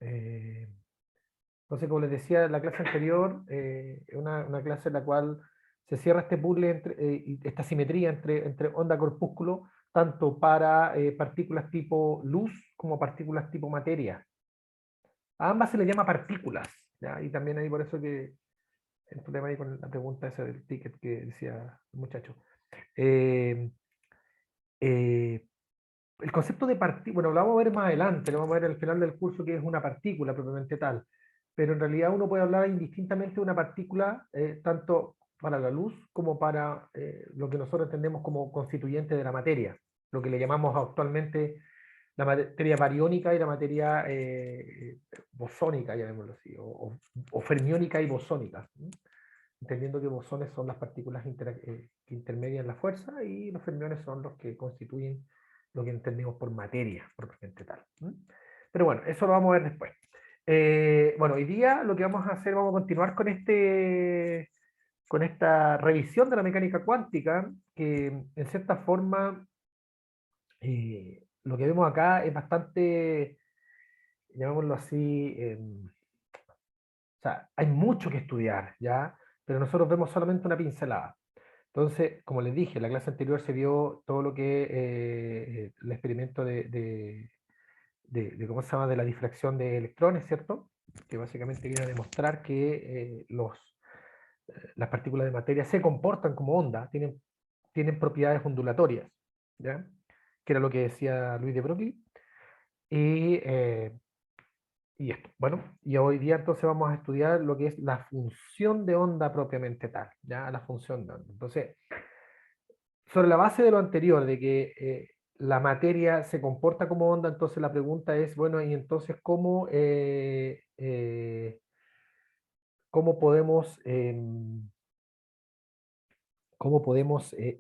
Entonces, como les decía en la clase anterior, es una clase en la cual se cierra este puzzle, y esta simetría entre onda-corpúsculo, tanto para partículas tipo luz como partículas tipo materia. A ambas se les llama partículas, ¿ya? Y también ahí por eso que el problema ahí con la pregunta esa del ticket que decía el muchacho. Eh, eh, el concepto de partícula, bueno, lo vamos a ver más adelante, lo vamos a ver al final del curso que es una partícula propiamente tal, pero en realidad uno puede hablar indistintamente de una partícula tanto para la luz como para lo que nosotros entendemos como constituyente de la materia, lo que le llamamos actualmente la materia bariónica y la materia bosónica, llamémoslo así, o fermiónica y bosónica, ¿sí? Entendiendo que bosones son las partículas que intermedian la fuerza y los fermiones son los que constituyen lo que entendemos por materia, propiamente tal. Pero bueno, eso lo vamos a ver después. Bueno, hoy día lo que vamos a hacer, vamos a continuar con esta revisión de la mecánica cuántica, que en cierta forma lo que vemos acá es bastante, llamémoslo así, o sea, hay mucho que estudiar, ¿ya? Pero nosotros vemos solamente una pincelada. Entonces, como les dije, en la clase anterior se vio todo lo que el experimento ¿cómo se llama? De la difracción de electrones, ¿cierto? Que básicamente viene a demostrar que las partículas de materia se comportan como onda, tienen propiedades ondulatorias, ¿ya? Que era lo que decía Luis de Broglie. Y esto. Bueno, y hoy día entonces vamos a estudiar lo que es la función de onda propiamente tal, ¿ya? La función de onda. Entonces, sobre la base de lo anterior, de que la materia se comporta como onda, entonces la pregunta es, bueno, y entonces cómo podemos,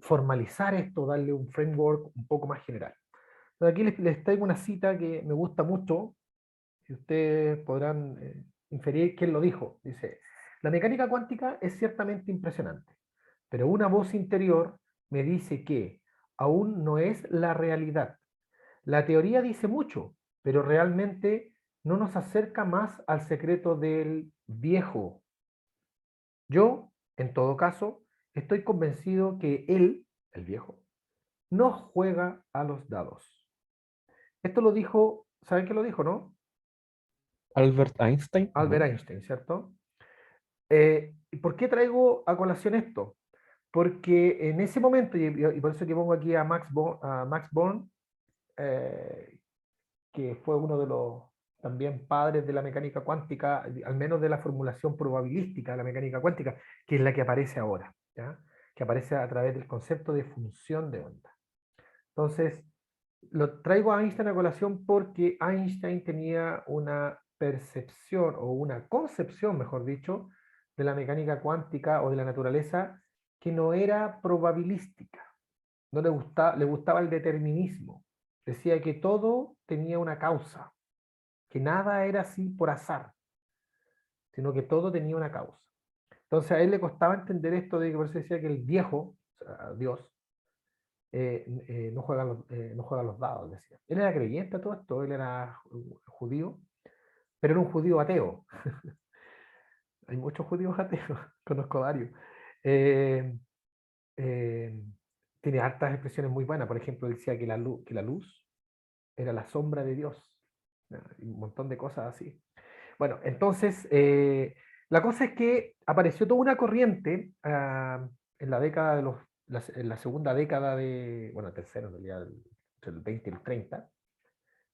formalizar esto, darle un framework un poco más general. Entonces, aquí les traigo una cita que me gusta mucho, y ustedes podrán inferir quién lo dijo. Dice, la mecánica cuántica es ciertamente impresionante, pero una voz interior me dice que aún no es la realidad. La teoría dice mucho, pero realmente no nos acerca más al secreto del viejo. Yo, en todo caso, estoy convencido que él, el viejo, no juega a los dados. Esto lo dijo, ¿saben qué lo dijo, no? Albert Einstein, Albert ¿no? Einstein, ¿cierto? ¿Y por qué traigo a colación esto? Porque en ese momento, y por eso que pongo aquí a Max Born, eh, que fue uno de los también padres de la mecánica cuántica, al menos de la formulación probabilística de la mecánica cuántica, que es la que aparece ahora, ¿ya? Que aparece a través del concepto de función de onda. Entonces, lo traigo a Einstein a colación porque Einstein tenía una percepción o una concepción, mejor dicho, de la mecánica cuántica o de la naturaleza que no era probabilística. No le gustaba el determinismo. Decía que todo tenía una causa, que nada era así por azar, sino que todo tenía una causa. Entonces a él le costaba entender esto de que por eso decía que el viejo, o sea, Dios, no juega los dados, decía. Él era creyente a todo esto, él era judío, pero era un judío ateo. Hay muchos judíos ateos, conozco varios. Eh, eh, Tiene hartas expresiones muy buenas, por ejemplo, él decía que la luz era la sombra de Dios, ¿no? Y un montón de cosas así. Bueno, entonces, la cosa es que apareció toda una corriente en la década en la segunda década bueno, tercera en realidad, entre el 20 y el 30,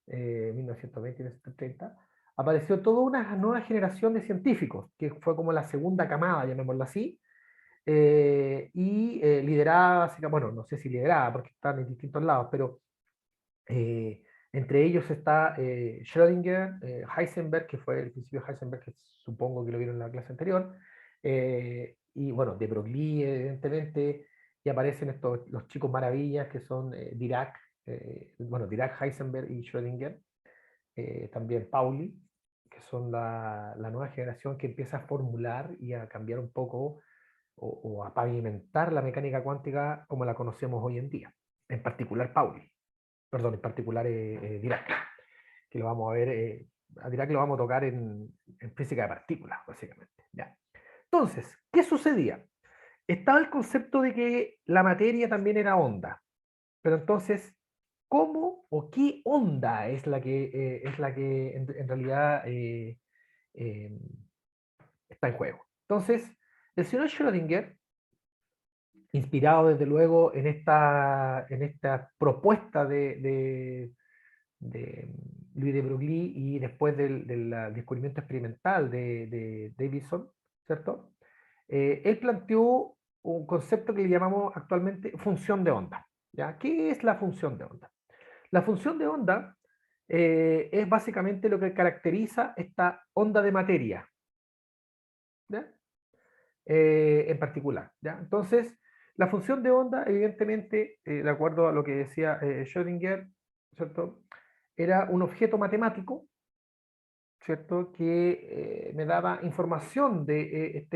1920 y 1930, apareció toda una nueva generación de científicos, que fue como la segunda camada, llamémoslo así, liderada, bueno, no sé si liderada, porque están en distintos lados, pero eh, entre ellos está Schrödinger, Heisenberg, que fue el principio de Heisenberg, que supongo que lo vieron en la clase anterior, y bueno, de Broglie, evidentemente, y aparecen los chicos maravillas que son Dirac, bueno, Dirac, Heisenberg y Schrödinger, también Pauli, que son la nueva generación que empieza a formular y a cambiar un poco o a pavimentar la mecánica cuántica como la conocemos hoy en día, en particular Pauli, perdón, en particular Dirac, que lo vamos a ver a Dirac lo vamos a tocar en física de partículas, básicamente. ¿Ya? Entonces, ¿qué sucedía? Estaba el concepto de que la materia también era onda, pero entonces, ¿cómo o qué onda es la que en realidad eh, está en juego? Entonces, el señor Schrödinger, inspirado desde luego en esta propuesta de Louis de Broglie y después del descubrimiento experimental de Davidson, ¿cierto? Él planteó un concepto que le llamamos actualmente función de onda. ¿Ya? ¿Qué es la función de onda? La función de onda es básicamente lo que caracteriza esta onda de materia, ¿ya? En particular. ¿Ya? Entonces, la función de onda, evidentemente, de acuerdo a lo que decía Schrödinger, ¿cierto? Era un objeto matemático, ¿cierto? Que me daba información de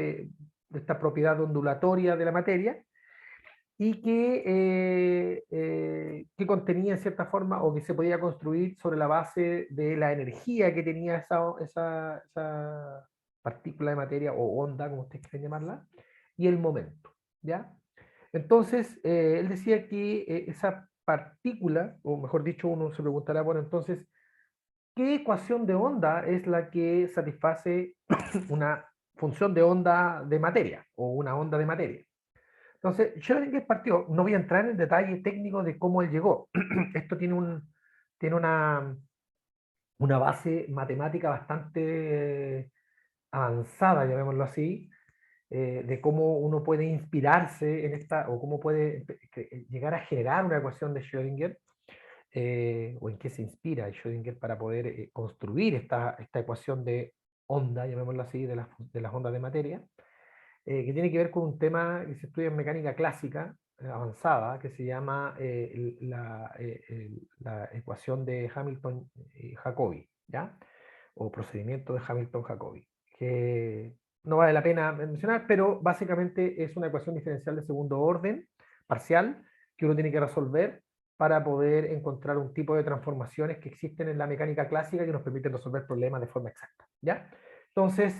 esta propiedad ondulatoria de la materia y que contenía en cierta forma o que se podía construir sobre la base de la energía que tenía esa partícula de materia o onda, como ustedes quieren llamarla, y el momento, ¿ya? Entonces, él decía que esa partícula, o mejor dicho, uno se preguntará, bueno, entonces, ¿qué ecuación de onda es la que satisface una función de onda de materia o una onda de materia? Entonces, Schrödinger partió, no voy a entrar en el detalle técnico de cómo él llegó. Esto tiene una base matemática bastante avanzada, llamémoslo así, de cómo uno puede inspirarse en esta, o cómo puede llegar a generar una ecuación de Schrödinger, o en qué se inspira Schrödinger para poder construir esta ecuación de onda, llamémoslo así, de las ondas de materia, que tiene que ver con un tema que se estudia en mecánica clásica avanzada, que se llama la ecuación de Hamilton-Jacobi, ¿ya? O procedimiento de Hamilton-Jacobi, que no vale la pena mencionar, pero básicamente es una ecuación diferencial de segundo orden, parcial, que uno tiene que resolver para poder encontrar un tipo de transformaciones que existen en la mecánica clásica que nos permiten resolver problemas de forma exacta, ¿ya? Entonces,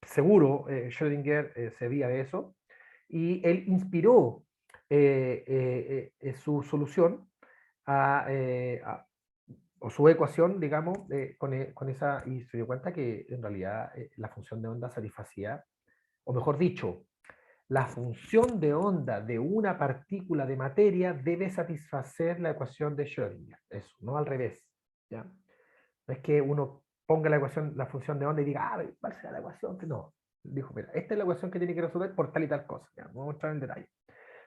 seguro Schrödinger sabía de eso, y él inspiró su solución a, o su ecuación, digamos, con esa, y se dio cuenta que en realidad la función de onda satisfacía, o mejor dicho, la función de onda de una partícula de materia debe satisfacer la ecuación de Schrödinger, eso, no al revés, ¿ya? No es que uno ponga la ecuación, la función de onda y diga, ah, ¿cuál será la ecuación? No, dijo, mira, esta es la ecuación que tiene que resolver por tal y tal cosa, ¿ya? Vamos a entrar en detalle.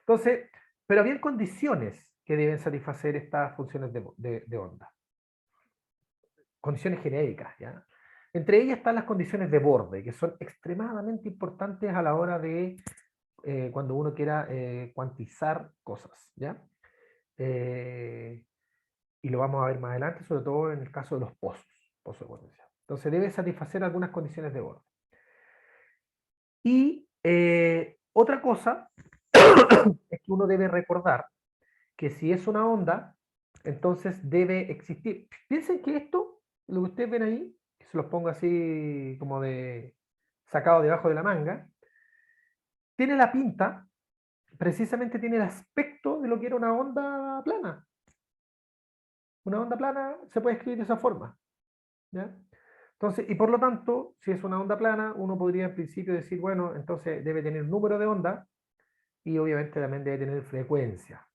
Entonces, pero había condiciones que deben satisfacer estas funciones de onda, condiciones genéricas, ¿ya? Entre ellas están las condiciones de borde, que son extremadamente importantes a la hora de cuando uno quiera cuantizar cosas, ¿ya? Eh, y lo vamos a ver más adelante, sobre todo en el caso de los pozos de potencial. Entonces debe satisfacer algunas condiciones de borde. Y otra cosa es que uno debe recordar que si es una onda, entonces debe existir. Piensen que esto, lo que ustedes ven ahí, que se los pongo así como de sacado debajo de la manga, tiene la pinta, precisamente tiene el aspecto de lo que era una onda plana. Una onda plana se puede escribir de esa forma, ¿ya? Entonces, y por lo tanto, si es una onda plana, uno podría en principio decir, bueno, entonces debe tener número de ondas y obviamente también debe tener frecuencia,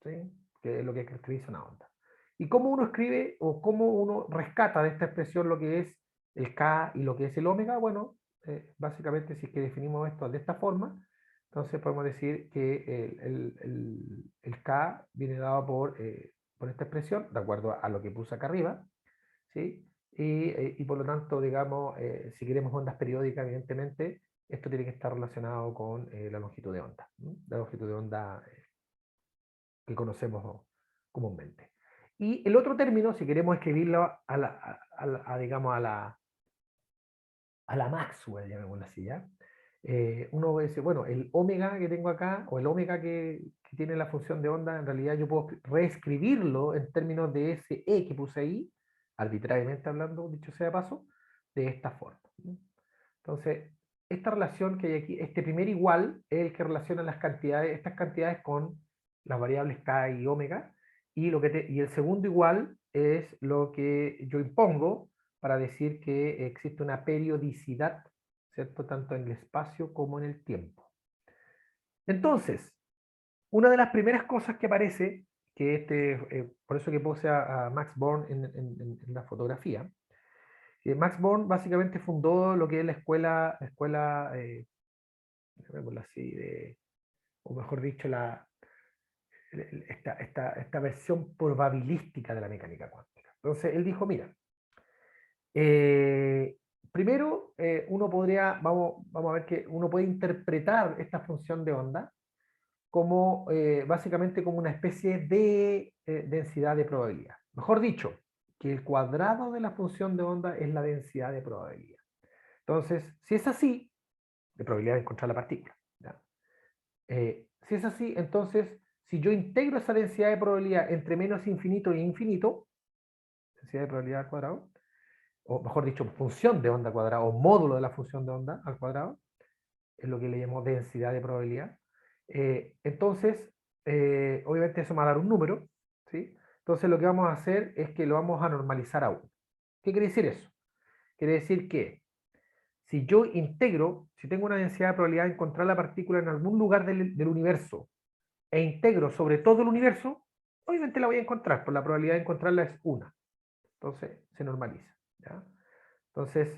¿sí? Que es lo que caracteriza una onda. ¿Y cómo uno escribe o cómo uno rescata de esta expresión lo que es el K y lo que es el omega? Bueno, básicamente si es que definimos esto de esta forma, entonces podemos decir que el K viene dado por esta expresión, de acuerdo a lo que puse acá arriba, ¿sí? Y por lo tanto, digamos, si queremos ondas periódicas, evidentemente, esto tiene que estar relacionado con la longitud de onda, ¿no? La longitud de onda que conocemos comúnmente. Y el otro término, si queremos escribirlo digamos, a la Maxwell, llamémoslo así, ¿ya? Uno dice, bueno, el omega que tengo acá, o el omega que tiene la función de onda, en realidad yo puedo reescribirlo en términos de ese E que puse ahí, arbitrariamente hablando, dicho sea de paso, de esta forma. Entonces, esta relación que hay aquí, este primer igual es el que relaciona las cantidades, estas cantidades con las variables k y omega, y el segundo igual es lo que yo impongo para decir que existe una periodicidad, ¿cierto? Tanto en el espacio como en el tiempo. Entonces, una de las primeras cosas que aparece, por eso que puse a Max Born en la fotografía, Max Born básicamente fundó lo que es la escuela llamémoslo así, o mejor dicho, esta versión probabilística de la mecánica cuántica. Entonces, él dijo, mira, primero vamos a ver que uno puede interpretar esta función de onda como básicamente como una especie de densidad de probabilidad. Mejor dicho, que el cuadrado de la función de onda es la densidad de probabilidad. Entonces, si es así, de probabilidad de encontrar la partícula. ¿Ya? Si es así, entonces, si yo integro esa densidad de probabilidad entre menos infinito e infinito, densidad de probabilidad al cuadrado, o mejor dicho, función de onda al cuadrado, o módulo de la función de onda al cuadrado, es lo que le llamamos densidad de probabilidad. Entonces, obviamente eso me va a dar un número, ¿sí? Entonces lo que vamos a hacer es que lo vamos a normalizar a 1. ¿Qué quiere decir eso? Quiere decir que si yo integro, si tengo una densidad de probabilidad de encontrar la partícula en algún lugar del universo, e integro sobre todo el universo, obviamente la voy a encontrar, por la probabilidad de encontrarla es 1. Entonces se normaliza. ¿Ya? Entonces,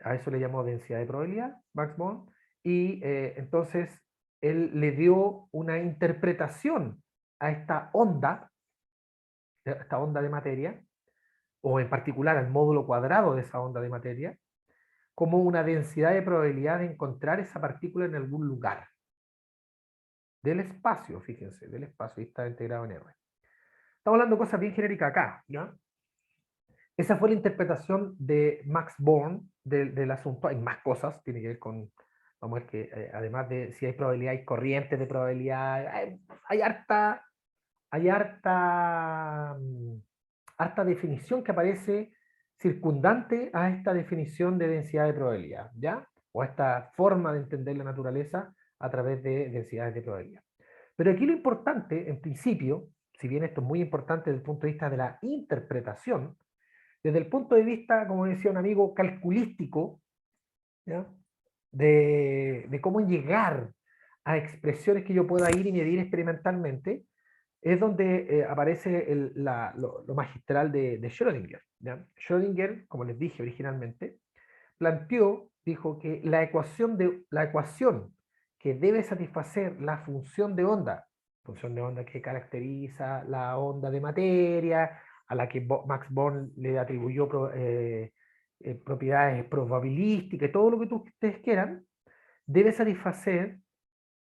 a eso le llamo densidad de probabilidad, Max Born, y entonces él le dio una interpretación a esta onda de materia, o en particular al módulo cuadrado de esa onda de materia, como una densidad de probabilidad de encontrar esa partícula en algún lugar del espacio, fíjense, del espacio, y está integrado en R. Estamos hablando de cosas bien genéricas acá, ¿ya? Esa fue la interpretación de Max Born del asunto. Hay más cosas, tiene que ver con, vamos a ver que además de si hay probabilidad, hay corrientes de probabilidad, hay harta definición que aparece circundante a esta definición de densidad de probabilidad, ¿ya? O a esta forma de entender la naturaleza a través de densidades de probabilidad. Pero aquí lo importante, en principio, si bien esto es muy importante desde el punto de vista de la interpretación, desde el punto de vista, como decía un amigo, calculístico, ¿ya? De cómo llegar a expresiones que yo pueda ir y medir experimentalmente, es donde aparece lo magistral de Schrödinger. ¿Ya? Schrödinger, como les dije originalmente, dijo que la ecuación que debe satisfacer la función de onda que caracteriza la onda de materia, a la que Max Born le atribuyó propiedades probabilísticas, y todo lo que ustedes quieran, debe satisfacer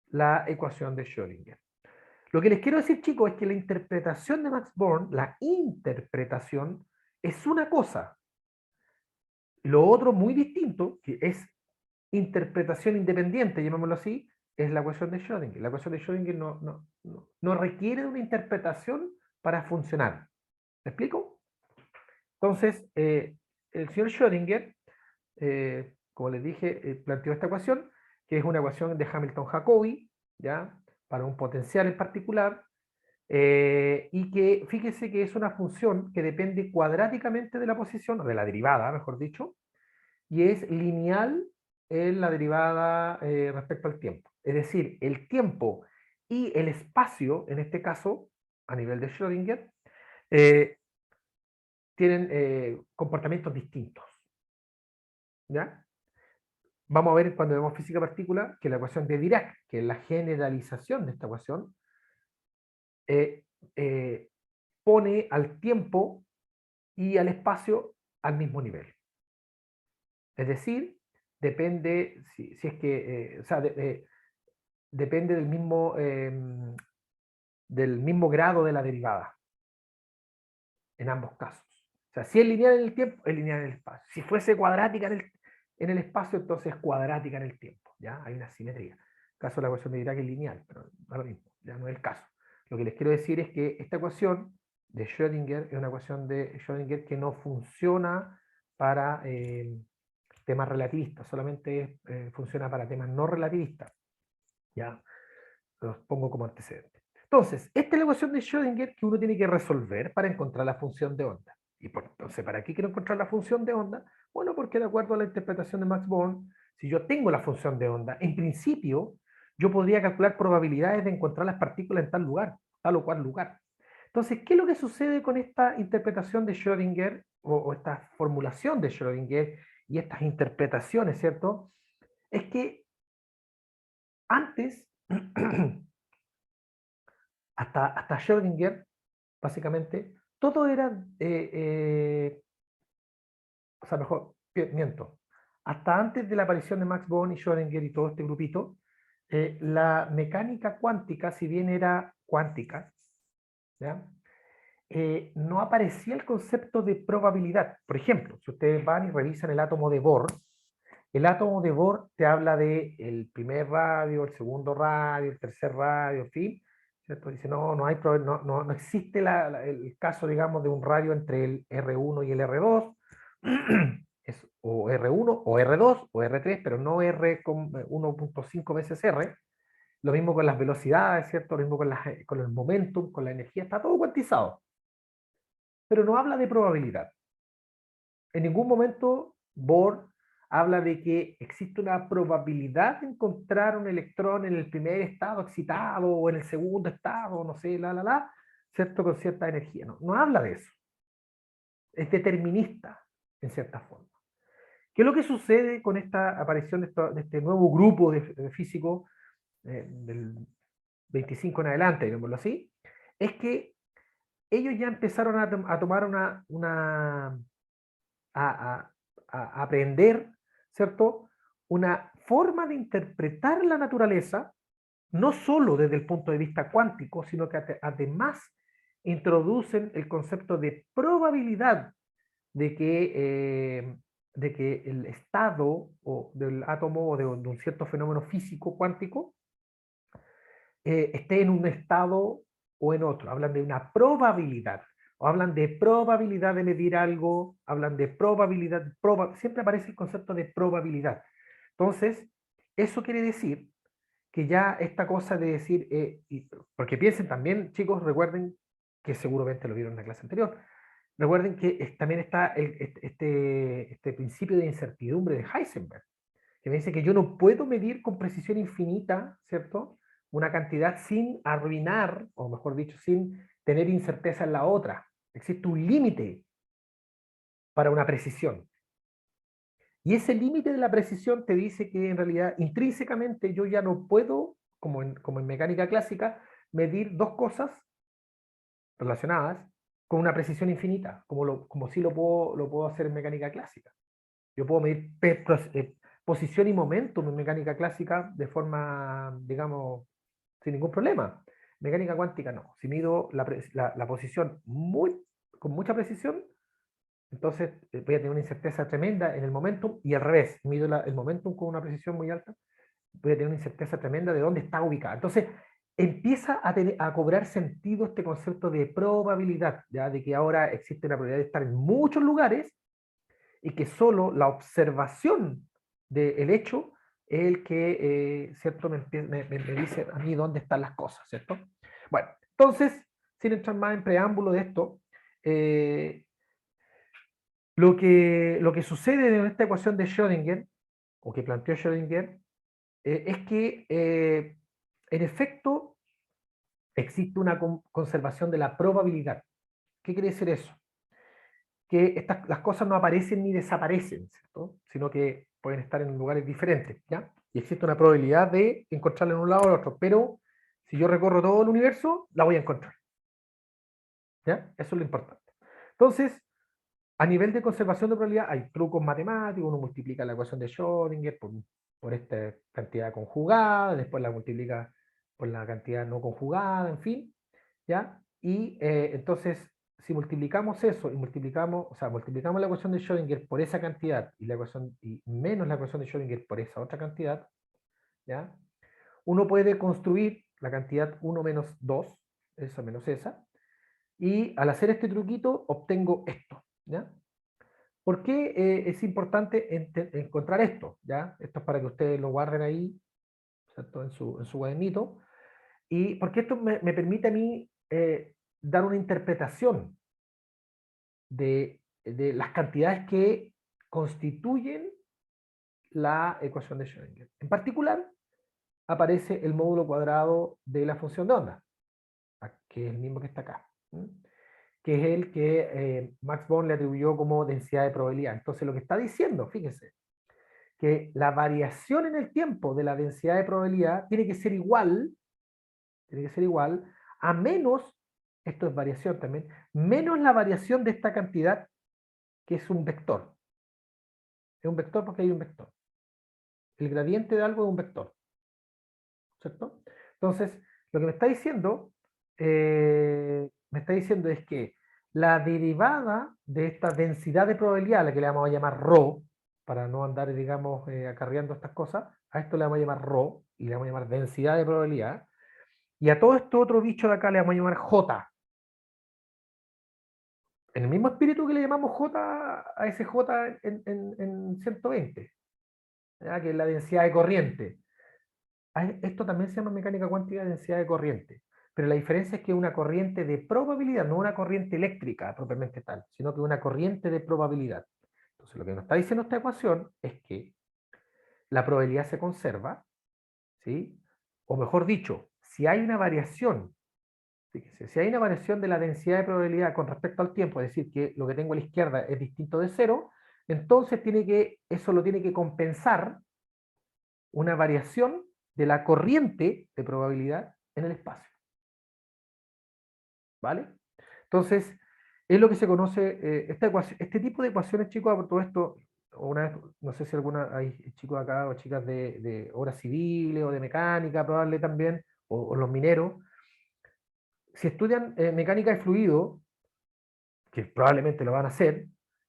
la ecuación de Schrödinger. Lo que les quiero decir, chicos, es que la interpretación de Max Born, la interpretación, es una cosa. Lo otro muy distinto, que es interpretación independiente, llamémoslo así, es la ecuación de Schrödinger. La ecuación de Schrödinger no requiere de una interpretación para funcionar. ¿Me explico? Entonces, el señor Schrödinger, como les dije, planteó esta ecuación, que es una ecuación de Hamilton-Jacobi, ¿ya? Para un potencial en particular, y que fíjese que es una función que depende cuadráticamente de la posición, o de la derivada, mejor dicho, y es lineal en la derivada respecto al tiempo. Es decir, el tiempo y el espacio, en este caso, a nivel de Schrödinger, eh, tienen comportamientos distintos. ¿Ya? Vamos a ver cuando vemos física partícula que la ecuación de Dirac, que es la generalización de esta ecuación, eh, eh, pone al tiempo y al espacio al mismo nivel. Es decir, depende, si es que, o sea, depende del mismo grado de la derivada, en ambos casos. O sea, si es lineal en el tiempo, es lineal en el espacio. Si fuese cuadrática en el espacio, entonces es cuadrática en el tiempo. ¿Ya? Hay una simetría. En el caso de la ecuación de Dirac es lineal, pero no es lo mismo, ya no es el caso. Lo que les quiero decir es que esta ecuación de Schrödinger es una ecuación de Schrödinger que no funciona para temas relativistas, solamente funciona para temas no relativistas. Ya, los pongo como antecedente. Entonces, esta es la ecuación de Schrödinger que uno tiene que resolver para encontrar la función de onda. Entonces, ¿para qué quiero encontrar la función de onda? Bueno, porque de acuerdo a la interpretación de Max Born, si yo tengo la función de onda, en principio, yo podría calcular probabilidades de encontrar las partículas en tal lugar, tal o cual lugar. Entonces, ¿qué es lo que sucede con esta interpretación de Schrödinger o esta formulación de Schrödinger y estas interpretaciones, ¿cierto? Es que antes, hasta Schrödinger, básicamente, todo era, o sea, mejor, miento, hasta antes de la aparición de Max Born y Schrödinger y todo este grupito, la mecánica cuántica, si bien era cuántica, ¿ya? No aparecía el concepto de probabilidad. Por ejemplo, si ustedes van y revisan el átomo de Bohr, el átomo de Bohr te habla de el primer radio, el segundo radio, el tercer radio, en fin, ¿cierto? Dice, no hay no existe el caso, digamos, de un radio entre el R1 y el R2, es o R1 o R2 o R3, pero no R con 1.5 veces R. Lo mismo con las velocidades, ¿cierto? Lo mismo con el momentum, con la energía, está todo cuantizado. Pero no habla de probabilidad. En ningún momento Bohr habla de que existe una probabilidad de encontrar un electrón en el primer estado excitado o en el segundo estado, no sé, ¿cierto? Con cierta energía. No habla de eso. Es determinista, en cierta forma. ¿Qué es lo que sucede con esta aparición de este nuevo grupo de físicos del 25 en adelante, digámoslo así? Es que ellos ya empezaron a tomar a, a aprender, ¿cierto? Una forma de interpretar la naturaleza, no solo desde el punto de vista cuántico, sino que además introducen el concepto de probabilidad de que el estado o del átomo o de un cierto fenómeno físico cuántico esté en un estado o en otro. Hablan de una probabilidad, o hablan de probabilidad de medir algo, hablan de probabilidad, siempre aparece el concepto de probabilidad. Entonces, eso quiere decir que ya esta cosa de decir, porque piensen también, chicos, recuerden que seguramente lo vieron en la clase anterior, recuerden que también está este principio de incertidumbre de Heisenberg, que me dice que yo no puedo medir con precisión infinita, ¿cierto? Una cantidad sin arruinar, o mejor dicho, sin tener incerteza en la otra. Existe un límite para una precisión. Y ese límite de la precisión te dice que en realidad intrínsecamente yo ya no puedo, como en mecánica clásica, medir dos cosas relacionadas con una precisión infinita, como si lo puedo hacer en mecánica clásica. Yo puedo medir posición y momentum en mecánica clásica de forma, digamos, sin ningún problema. Mecánica cuántica no. Si mido la posición con mucha precisión, entonces voy a tener una incerteza tremenda en el momentum, y al revés, mido el momentum con una precisión muy alta, voy a tener una incerteza tremenda de dónde está ubicada. Entonces empieza a cobrar sentido este concepto de probabilidad, ¿ya? De que ahora existe la probabilidad de estar en muchos lugares y que solo la observación del hecho es el que, ¿cierto? Me dice a mí dónde están las cosas, ¿cierto? Bueno, entonces, sin entrar más en preámbulo de esto, lo que sucede en esta ecuación de Schrödinger, o que planteó Schrödinger, es que, en efecto, existe una conservación de la probabilidad. ¿Qué quiere decir eso? Que las cosas no aparecen ni desaparecen, ¿cierto? Sino que pueden estar en lugares diferentes, ¿ya? Y existe una probabilidad de encontrarla en un lado o en otro, pero si yo recorro todo el universo, la voy a encontrar, ¿ya? Eso es lo importante. Entonces, a nivel de conservación de probabilidad, hay trucos matemáticos, uno multiplica la ecuación de Schrödinger por esta cantidad conjugada, después la multiplica por la cantidad no conjugada, en fin, ¿ya? Y entonces, si multiplicamos eso y multiplicamos la ecuación de Schrödinger por esa cantidad y menos la ecuación de Schrödinger por esa otra cantidad, ¿ya? Uno puede construir la cantidad 1 menos 2, esa menos esa, Y al hacer este truquito, obtengo esto, ¿ya? ¿Por qué es importante encontrar esto? ¿Ya? Esto es para que ustedes lo guarden ahí, ¿cierto? En su cuadernito. Y porque esto me permite a mí dar una interpretación de las cantidades que constituyen la ecuación de Schrödinger. En particular, aparece el módulo cuadrado de la función de onda, que es el mismo que está acá, que es el que Max Born le atribuyó como densidad de probabilidad. Entonces, lo que está diciendo, fíjese, que la variación en el tiempo de la densidad de probabilidad tiene que ser igual a menos, esto es variación también, menos la variación de esta cantidad, que es un vector. Es un vector porque hay un vector. El gradiente de algo es un vector, ¿cierto? Entonces, lo que me está diciendo es que la derivada de esta densidad de probabilidad, a la que le vamos a llamar ρ, para no andar, digamos, acarreando estas cosas, a esto le vamos a llamar ρ, y le vamos a llamar densidad de probabilidad, y a todo esto otro bicho de acá le vamos a llamar j. En el mismo espíritu que le llamamos j a ese j en 120, ¿ya? Que es la densidad de corriente. Esto también se llama mecánica cuántica de densidad de corriente, pero la diferencia es que es una corriente de probabilidad, no una corriente eléctrica propiamente tal, sino que una corriente de probabilidad. Entonces lo que nos está diciendo esta ecuación es que la probabilidad se conserva, ¿sí? O mejor dicho, si hay una variación, fíjense, si hay una variación de la densidad de probabilidad con respecto al tiempo, es decir, que lo que tengo a la izquierda es distinto de cero, entonces eso lo tiene que compensar una variación de la corriente de probabilidad en el espacio. ¿Vale? Entonces, es lo que se conoce, este tipo de ecuaciones, chicos, por todo esto, una vez, no sé si hay chicos acá o chicas de obras civiles o de mecánica, probable también, o los mineros, si estudian mecánica de fluido, que probablemente lo van a hacer,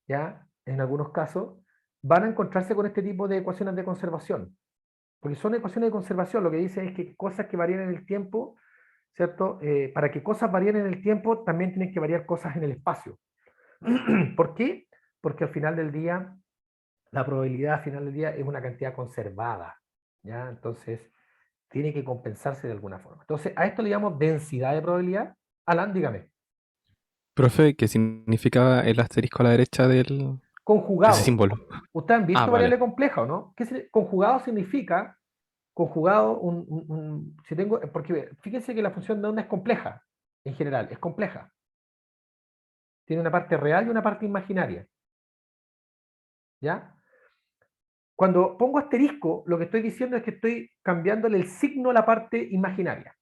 ya, en algunos casos, van a encontrarse con este tipo de ecuaciones de conservación. Porque son ecuaciones de conservación, lo que dice es que cosas que varían en el tiempo, ¿cierto? Para que cosas varíen en el tiempo, también tienen que variar cosas en el espacio. ¿Por qué? Porque al final del día, la probabilidad al final del día es una cantidad conservada, ¿ya? Entonces, tiene que compensarse de alguna forma. Entonces, a esto le llamamos densidad de probabilidad. Alan, dígame. Profe, ¿qué significaba el asterisco a la derecha de ese Conjugado. símbolo? ¿Ustedes han Ah, visto vale. variable compleja o no? Conjugado significa, conjugado, si tengo, porque fíjense que la función de onda es compleja, en general, es compleja. Tiene una parte real y una parte imaginaria. ¿Ya? Cuando pongo asterisco, lo que estoy diciendo es que estoy cambiándole el signo a la parte imaginaria.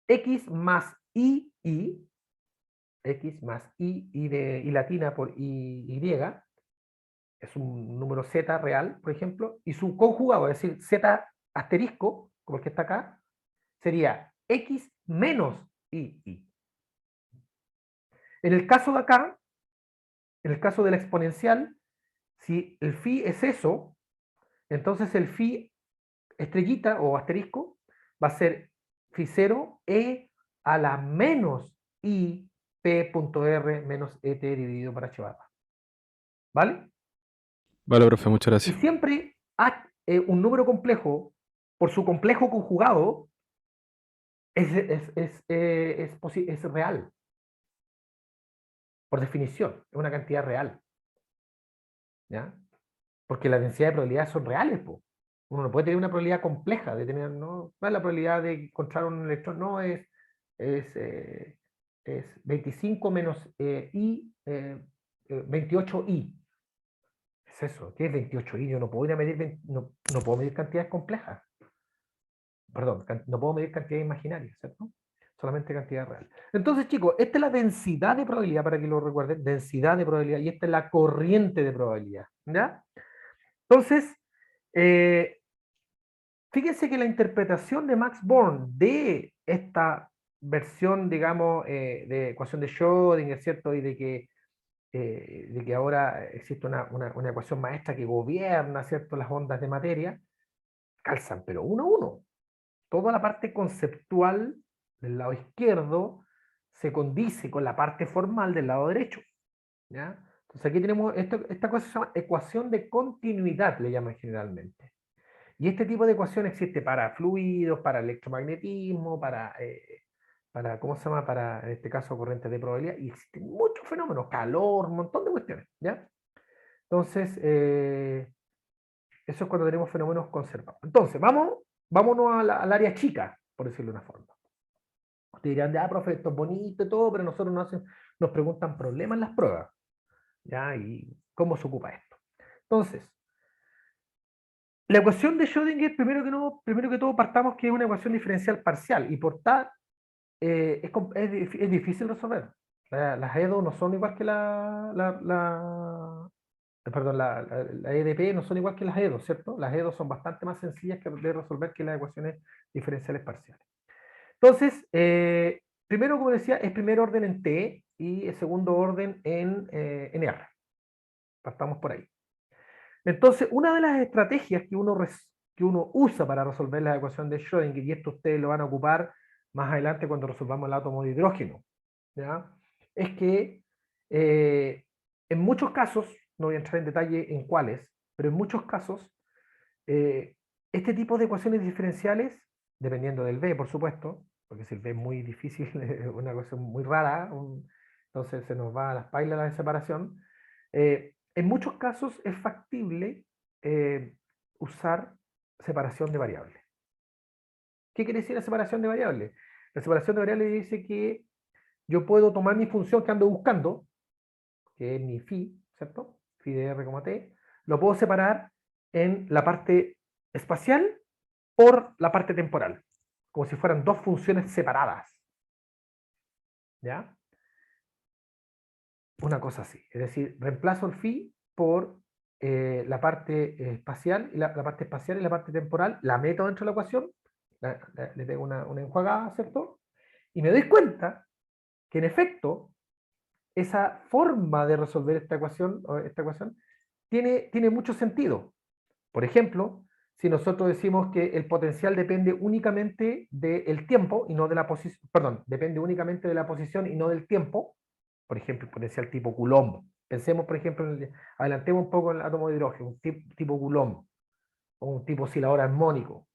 X más X más y latina por y, es un número z real, por ejemplo, y su conjugado, es decir, z asterisco, como el que está acá, sería x menos i. En el caso de acá, en el caso de la exponencial, si el phi es eso, entonces el phi estrellita o asterisco va a ser phi 0 e a la menos i p.r menos et dividido por h barra. ¿Vale? Vale, profe, muchas Y gracias. siempre un número complejo, por su complejo conjugado, es real, por definición, es una cantidad real. ¿Ya? Porque las densidades de probabilidad son reales, po. Uno no puede tener una probabilidad compleja de tener, ¿no? ¿Cuál es la probabilidad de encontrar un electrón? No, es, eh, es 25 menos 28i. Es eso, ¿qué es 28i? Yo no puedo ir a medir, no puedo medir cantidades complejas. Perdón, no puedo medir cantidades imaginarias, ¿cierto? Solamente cantidad real. Entonces, chicos, esta es la densidad de probabilidad, para que lo recuerden, densidad de probabilidad, y esta es la corriente de probabilidad, ¿ya? Entonces, eh, fíjense que la interpretación de Max Born de esta versión, digamos, de ecuación de Schrödinger, ¿cierto? Y de que ahora existe una ecuación maestra que gobierna, ¿cierto?, las ondas de materia, calzan, pero uno a uno. Toda la parte conceptual del lado izquierdo se condice con la parte formal del lado derecho. ¿Ya? Entonces aquí tenemos esta cosa se llama ecuación de continuidad, le llaman generalmente. Y este tipo de ecuación existe para fluidos, para electromagnetismo, para ¿cómo se llama? Para, en este caso, corrientes de probabilidad, y existen muchos fenómenos, calor, un montón de cuestiones, ¿ya? Entonces, eso es cuando tenemos fenómenos conservados. Entonces, vámonos al área chica, por decirlo de una forma. Ustedes dirán, ya, profe, esto es bonito y todo, pero nosotros nos preguntan problemas en las pruebas, ¿ya? ¿Y cómo se ocupa esto? Entonces, la ecuación de Schrödinger, primero que todo, partamos que es una ecuación diferencial parcial, y por tal, es difícil resolver. Las EDO no son igual que perdón, la EDP no son igual que las EDO, ¿cierto? Las EDO son bastante más sencillas de resolver que las ecuaciones diferenciales parciales. Entonces, primero, como decía, es primer orden en T y el segundo orden en R. Partamos por ahí. Entonces, una de las estrategias que uno usa para resolver la ecuación de Schrödinger, y esto ustedes lo van a ocupar más adelante cuando resolvamos el átomo de hidrógeno, ¿ya? Es que en muchos casos, no voy a entrar en detalle en cuáles, pero en muchos casos, este tipo de ecuaciones diferenciales, dependiendo del B, por supuesto, porque si el B es muy difícil, una ecuación muy rara, entonces se nos va a las pailas la separación, en muchos casos es factible usar separación de variables. ¿Qué quiere decir la separación de variables? La separación de variables dice que yo puedo tomar mi función que ando buscando, que es mi phi, ¿cierto? Phi de r, t, lo puedo separar en la parte espacial por la parte temporal, como si fueran dos funciones separadas. ¿Ya? Una cosa así. Es decir, reemplazo el phi por la parte espacial, y la parte espacial y la parte temporal, la meto dentro de la ecuación, le pego una enjuagada, ¿cierto? Y me doy cuenta que en efecto esa forma de resolver esta ecuación tiene mucho sentido. Por ejemplo, si nosotros decimos que el potencial depende únicamente del tiempo y no de la posición, perdón, depende únicamente de la posición y no del tiempo, por ejemplo, el potencial tipo Coulomb. Pensemos, por ejemplo, adelantemos un poco el átomo de hidrógeno, un tipo Coulomb, o un tipo oscilador armónico,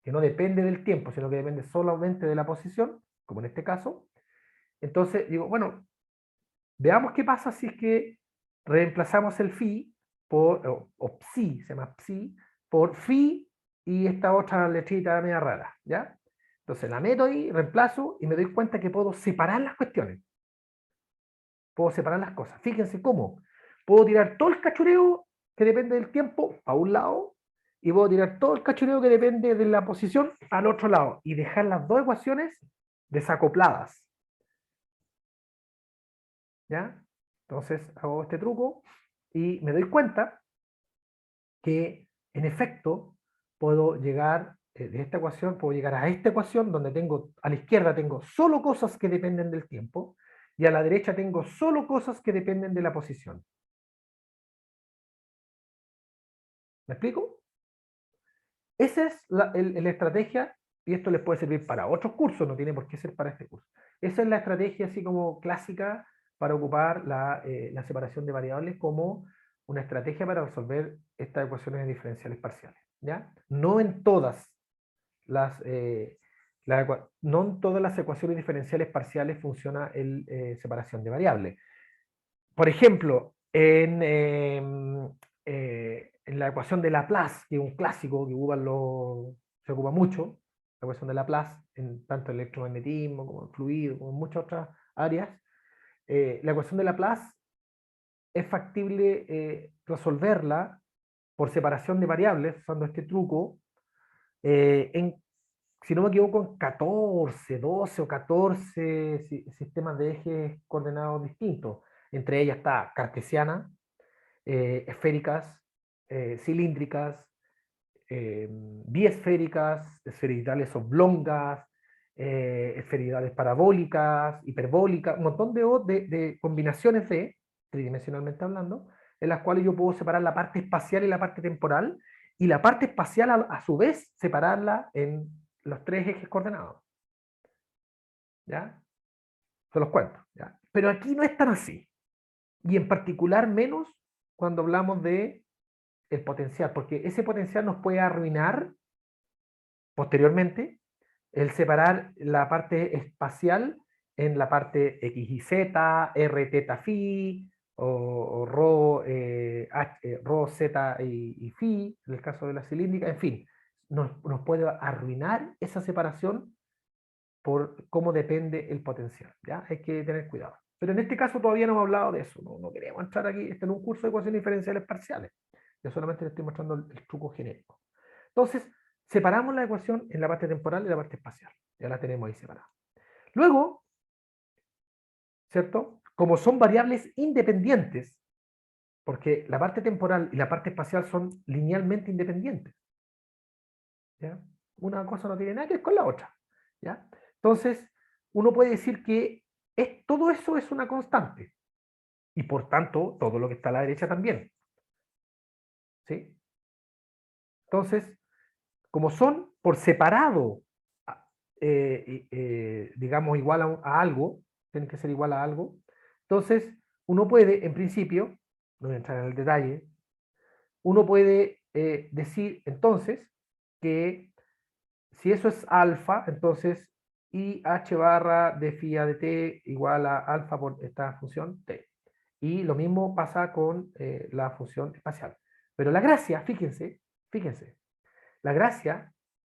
que no depende del tiempo, sino que depende solamente de la posición, como en este caso. Entonces, digo, bueno, veamos qué pasa si es que reemplazamos el phi o psi, se llama psi, por phi y esta otra letrita media rara, ¿ya? Entonces la meto ahí, reemplazo y me doy cuenta que puedo separar las cuestiones. Puedo separar las cosas. Fíjense cómo. Puedo tirar todo el cachureo que depende del tiempo a un lado y puedo tirar todo el cachureo que depende de la posición al otro lado y dejar las dos ecuaciones desacopladas. ¿Ya? Entonces hago este truco y me doy cuenta que en efecto puedo llegar de esta ecuación, puedo llegar a esta ecuación donde tengo, a la izquierda tengo solo cosas que dependen del tiempo y a la derecha tengo solo cosas que dependen de la posición. ¿Me explico? Esa es la estrategia, y esto les puede servir para otros cursos, no tiene por qué ser para este curso. Esa es la estrategia así como clásica para ocupar la separación de variables como una estrategia para resolver estas ecuaciones diferenciales parciales. ¿Ya? No en todas no en todas las ecuaciones diferenciales parciales funciona el separación de variables. Por ejemplo, en la ecuación de Laplace, que es un clásico que se ocupa mucho, la ecuación de Laplace, en tanto en electromagnetismo como en fluido, como en muchas otras áreas, la ecuación de Laplace es factible resolverla por separación de variables, usando este truco, si no me equivoco, en 14, 12 o 14 sistemas de ejes coordenados distintos. Entre ellas está cartesiana, esféricas, cilíndricas, biesféricas, esferoidales oblongas, esferoidales parabólicas, hiperbólicas, un montón de combinaciones tridimensionalmente hablando, en las cuales yo puedo separar la parte espacial y la parte temporal, y la parte espacial a su vez separarla en los tres ejes coordenados. ¿Ya? se los cuento. ¿Ya? Pero aquí no es tan así. Y en particular menos cuando hablamos de el potencial, porque ese potencial nos puede arruinar posteriormente el separar la parte espacial en la parte X y Z, R, teta, phi, o rho, rho, z y phi, en el caso de la cilíndrica, en fin, nos puede arruinar esa separación por cómo depende el potencial. ¿Ya? Hay que tener cuidado. Pero en este caso todavía no hemos hablado de eso, no queremos entrar aquí, está en un curso de ecuaciones diferenciales parciales. Yo solamente le estoy mostrando el truco genérico. Entonces, separamos la ecuación en la parte temporal y la parte espacial. Ya la tenemos ahí separada. Luego, ¿cierto? Como son variables independientes, porque la parte temporal y la parte espacial son linealmente independientes. ¿Ya? Una cosa no tiene nada que ver con la otra. ¿Ya? Entonces, uno puede decir que todo eso es una constante. Y por tanto, todo lo que está a la derecha también. ¿Sí? Entonces, como son por separado, digamos, igual a algo, tienen que ser igual a algo, entonces uno puede, en principio, no voy a entrar en el detalle, uno puede decir entonces que si eso es alfa, entonces IH barra de phi A de t igual a alfa por esta función t. Y lo mismo pasa con la función espacial. Pero la gracia, fíjense, la gracia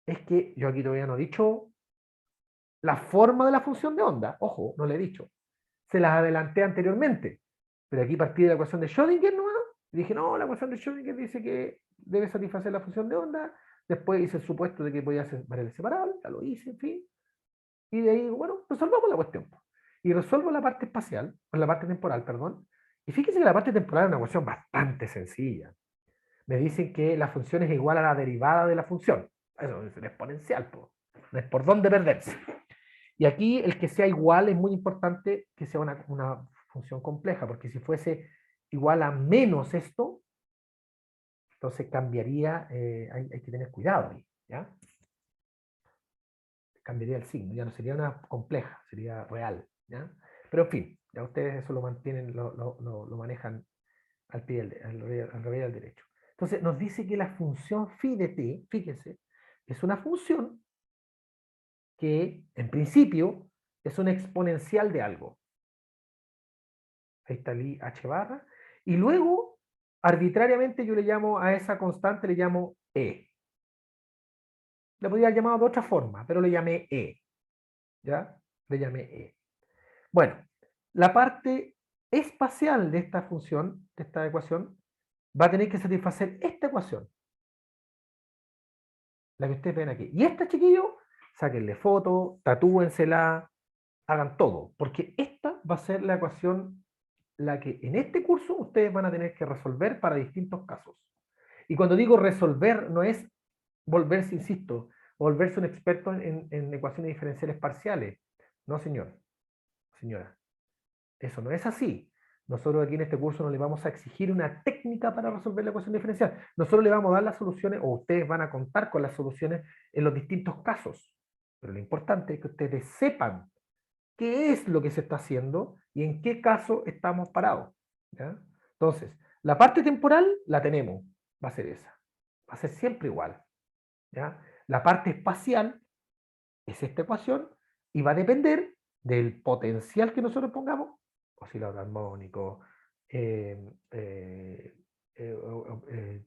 es que yo aquí todavía no he dicho la forma de la función de onda. Ojo, no le he dicho. Se las adelanté anteriormente. Pero aquí partí de la ecuación de Schrödinger, ¿no? Y dije, no, la ecuación de Schrödinger dice que debe satisfacer la función de onda. Después hice el supuesto de que podía ser variable separable, ya lo hice, en fin. Y de ahí, bueno, resolvamos la cuestión. Y resuelvo la parte espacial, o la parte temporal, perdón. Y fíjense que la parte temporal es una ecuación bastante sencilla. Me dicen que la función es igual a la derivada de la función. Eso es el exponencial, no es por dónde perderse. Y aquí el que sea igual es muy importante que sea una función compleja, porque si fuese igual a menos esto, entonces cambiaría, hay que tener cuidado ahí, ¿ya? Cambiaría el signo, ya no sería una compleja, sería real, ¿ya? Pero en fin, ya ustedes eso lo mantienen, lo manejan al pie al revés del derecho. Entonces nos dice que la función phi de t, fíjense, es una función que en principio es una exponencial de algo. Ahí está el h barra. Y luego, arbitrariamente yo le llamo a esa constante, le llamo e. Le podría haber llamado de otra forma, pero le llamé e. ¿Ya? Le llamé e. Bueno, la parte espacial de esta función, de esta ecuación, va a tener que satisfacer esta ecuación. La que ustedes ven aquí. Y esta, chiquillos, sáquenle foto, tatúensela, hagan todo, porque esta va a ser la ecuación la que en este curso ustedes van a tener que resolver para distintos casos. Y cuando digo resolver, no es volverse, insisto, volverse un experto en ecuaciones diferenciales parciales. No, señor, señora. Eso no es así. Nosotros aquí en este curso no le vamos a exigir una técnica para resolver la ecuación diferencial. Nosotros le vamos a dar las soluciones, o ustedes van a contar con las soluciones en los distintos casos. Pero lo importante es que ustedes sepan qué es lo que se está haciendo y en qué caso estamos parados. ¿Ya? Entonces, la parte temporal la tenemos, va a ser esa, va a ser siempre igual. ¿Ya? La parte espacial es esta ecuación y va a depender del potencial que nosotros pongamos, oscilador armónico, eh, eh, eh,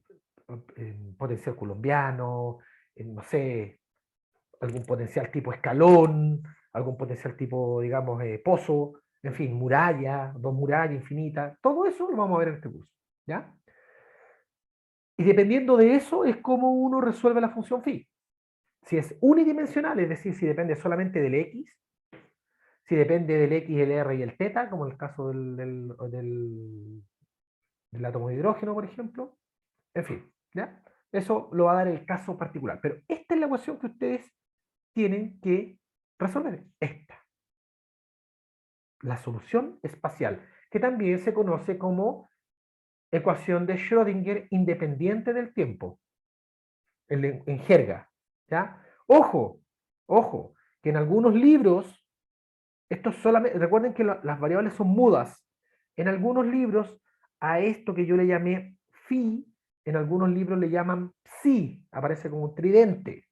eh, potencial colombiano, no sé, algún potencial tipo escalón, algún potencial tipo, digamos, pozo, en fin, muralla, dos murallas infinitas, todo eso lo vamos a ver en este curso, ¿ya? Y dependiendo de eso es como uno resuelve la función phi. Si es unidimensional, es decir, si depende solamente del x, si depende del x, el r y el θ, como en el caso del átomo de hidrógeno, por ejemplo, en fin, ¿ya? Eso lo va a dar el caso particular. Pero esta es la ecuación que ustedes tienen que resolver. Esta. La solución espacial, que también se conoce como ecuación de Schrödinger independiente del tiempo, en jerga. ¿Ya? Ojo, ojo, que en algunos libros Esto solamente, recuerden que las variables son mudas. En algunos libros, a esto que yo le llamé phi, en algunos libros le llaman psi, aparece como un tridente.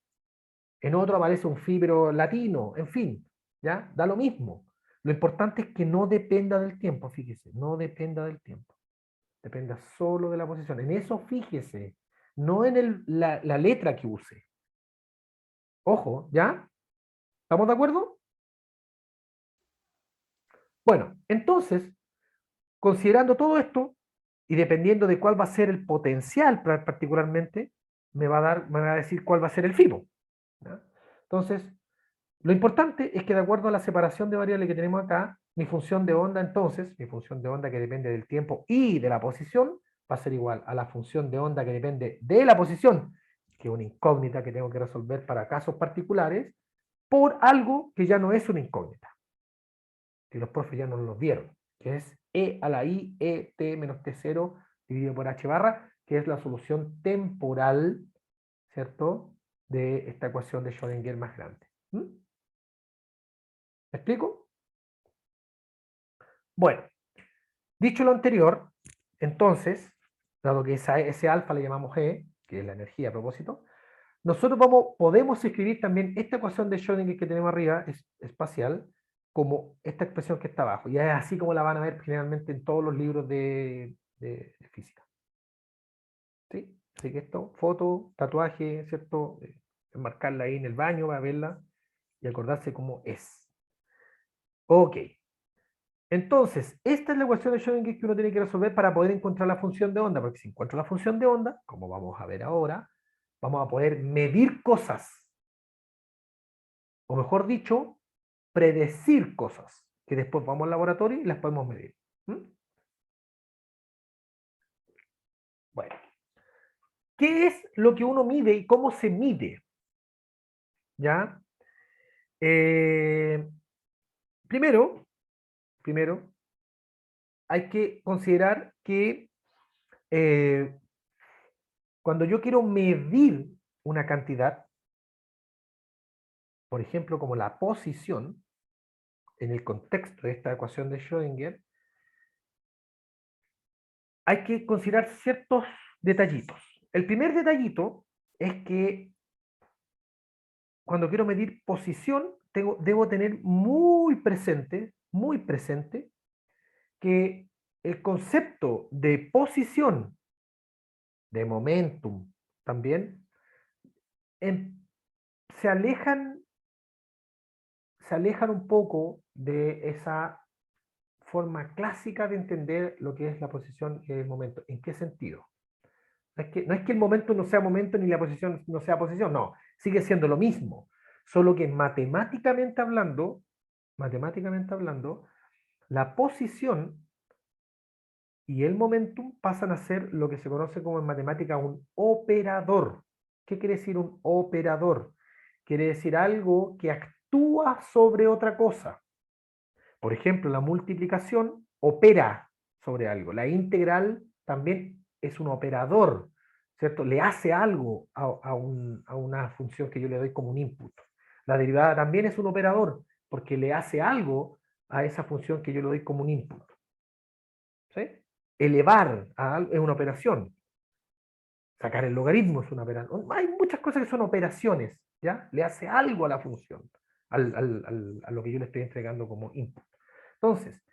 En otro aparece un phi pero latino, en fin, ¿ya? Da lo mismo. Lo importante es que no dependa del tiempo, fíjese, no dependa del tiempo. Dependa solo de la posición. En eso fíjese, no en la letra que use. Ojo, ¿ya? ¿Estamos de acuerdo? Bueno, entonces, considerando todo esto, y dependiendo de cuál va a ser el potencial particularmente, me va a decir cuál va a ser el FIBO. ¿Ya? Entonces, lo importante es que de acuerdo a la separación de variables que tenemos acá, mi función de onda entonces, mi función de onda que depende del tiempo y de la posición, va a ser igual a la función de onda que depende de la posición, que es una incógnita que tengo que resolver para casos particulares, por algo que ya no es una incógnita. Que los profes ya nos lo dieron, que es e a la i, e t menos t0 dividido por h barra, que es la solución temporal, ¿cierto?, de esta ecuación de Schrödinger más grande. ¿Me explico? Bueno, dicho lo anterior, entonces, dado que ese alfa le llamamos E, que es la energía a propósito, nosotros podemos escribir también esta ecuación de Schrödinger que tenemos arriba, espacial, como esta expresión que está abajo. Y es así como la van a ver generalmente en todos los libros de física. ¿Sí? Así que esto, foto, tatuaje, ¿cierto? Enmarcarla ahí en el baño para verla y acordarse cómo es. Ok. Entonces, esta es la ecuación de Schrödinger que uno tiene que resolver para poder encontrar la función de onda, porque si encuentro la función de onda, como vamos a ver ahora, vamos a poder medir cosas. O mejor dicho, predecir cosas, que después vamos al laboratorio y las podemos medir. ¿Mm? Bueno, ¿qué es lo que uno mide y cómo se mide? ¿Ya? Eh, primero, hay que considerar que cuando yo quiero medir una cantidad, por ejemplo, como la posición, en el contexto de esta ecuación de Schrödinger, hay que considerar ciertos detallitos. El primer detallito es que cuando quiero medir posición, debo tener muy presente, que el concepto de posición, de momentum también, em, se alejan, se alejan un poco de esa forma clásica de entender lo que es la posición y el momento. ¿En qué sentido? No es que el momento no sea momento ni la posición no sea posición, no, sigue siendo lo mismo, solo que matemáticamente hablando, la posición y el momentum pasan a ser lo que se conoce como en matemática un operador. ¿Qué quiere decir un operador? Quiere decir algo que actúa sobre otra cosa. Por ejemplo, la multiplicación opera sobre algo. La integral también es un operador, ¿cierto? Le hace algo a una función que yo le doy como un input. La derivada también es un operador, porque le hace algo a esa función que yo le doy como un input. ¿Sí? Elevar es una operación. Sacar el logaritmo es una operación. Hay muchas cosas que son operaciones, ¿ya? Le hace algo a la función, a lo que yo le estoy entregando como input. Entonces,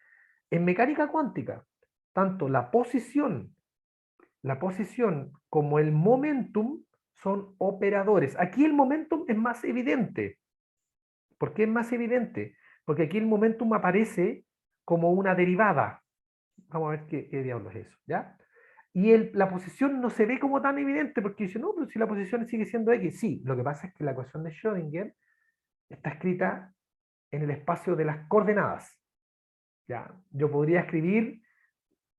en mecánica cuántica, tanto la posición como el momentum son operadores. Aquí el momentum es más evidente. ¿Por qué es más evidente? Porque aquí el momentum aparece como una derivada. Vamos a ver qué diablos es eso, ¿ya? Y la posición no se ve como tan evidente porque dice, no, pero si la posición sigue siendo X, sí, lo que pasa es que la ecuación de Schrödinger está escrita en el espacio de las coordenadas. ¿Ya? Yo podría escribir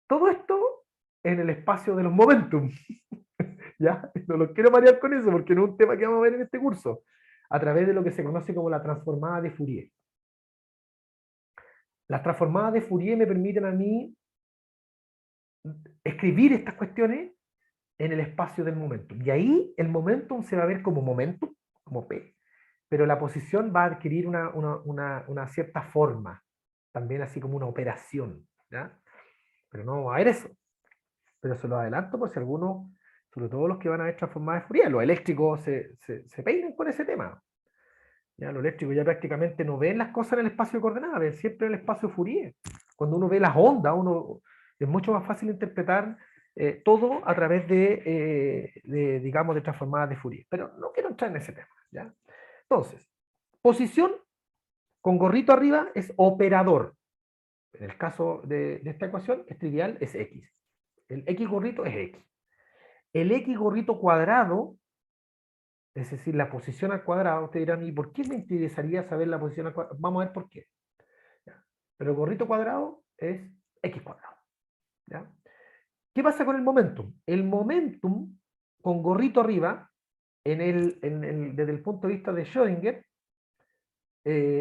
todo esto en el espacio de los momentum. ¿Ya? No los quiero marear con eso porque no es un tema que vamos a ver en este curso, a través de lo que se conoce como la transformada de Fourier. Las transformadas de Fourier me permiten a mí escribir estas cuestiones en el espacio del momentum. Y ahí el momentum se va a ver como momentum, como P, pero la posición va a adquirir una cierta forma, también así como una operación, ¿ya? Pero no va a haber eso. Pero se lo adelanto por si algunos, sobre todo los que van a ver transformadas de Fourier, los eléctricos se peinan con ese tema. Ya, los eléctricos ya prácticamente no ven las cosas en el espacio de coordenadas, ven siempre en el espacio de Fourier. Cuando uno ve las ondas, es mucho más fácil interpretar todo a través digamos, de transformadas de Fourier. Pero no quiero entrar en ese tema, ¿ya? Entonces, posición con gorrito arriba es operador. En el caso de esta ecuación, es trivial, es X. El X gorrito es X. El X gorrito cuadrado, es decir, la posición al cuadrado, ustedes dirán, ¿y por qué me interesaría saber la posición al cuadrado? Vamos a ver por qué. ¿Ya? Pero el gorrito cuadrado es X cuadrado. ¿Ya? ¿Qué pasa con el momentum? El momentum con gorrito arriba, desde el punto de vista de Schrödinger,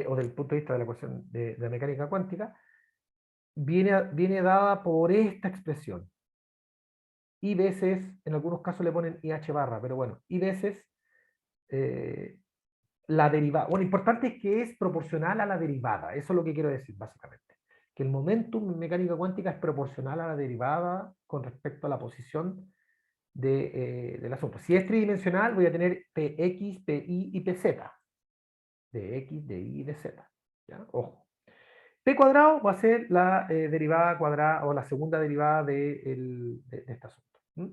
o del punto de vista de la ecuación de la mecánica cuántica, viene dada por esta expresión. Y veces, en algunos casos le ponen IH barra, pero bueno, y veces la derivada. Bueno, lo importante es que es proporcional a la derivada, eso es lo que quiero decir básicamente. Que el momentum en mecánica cuántica es proporcional a la derivada con respecto a la posición del asunto. Si es tridimensional, voy a tener Px, Pi y Pz. De X, de Y y de Z. ¿Ya? Ojo. P cuadrado va a ser la derivada cuadrada o la segunda derivada de este asunto. ¿Mm?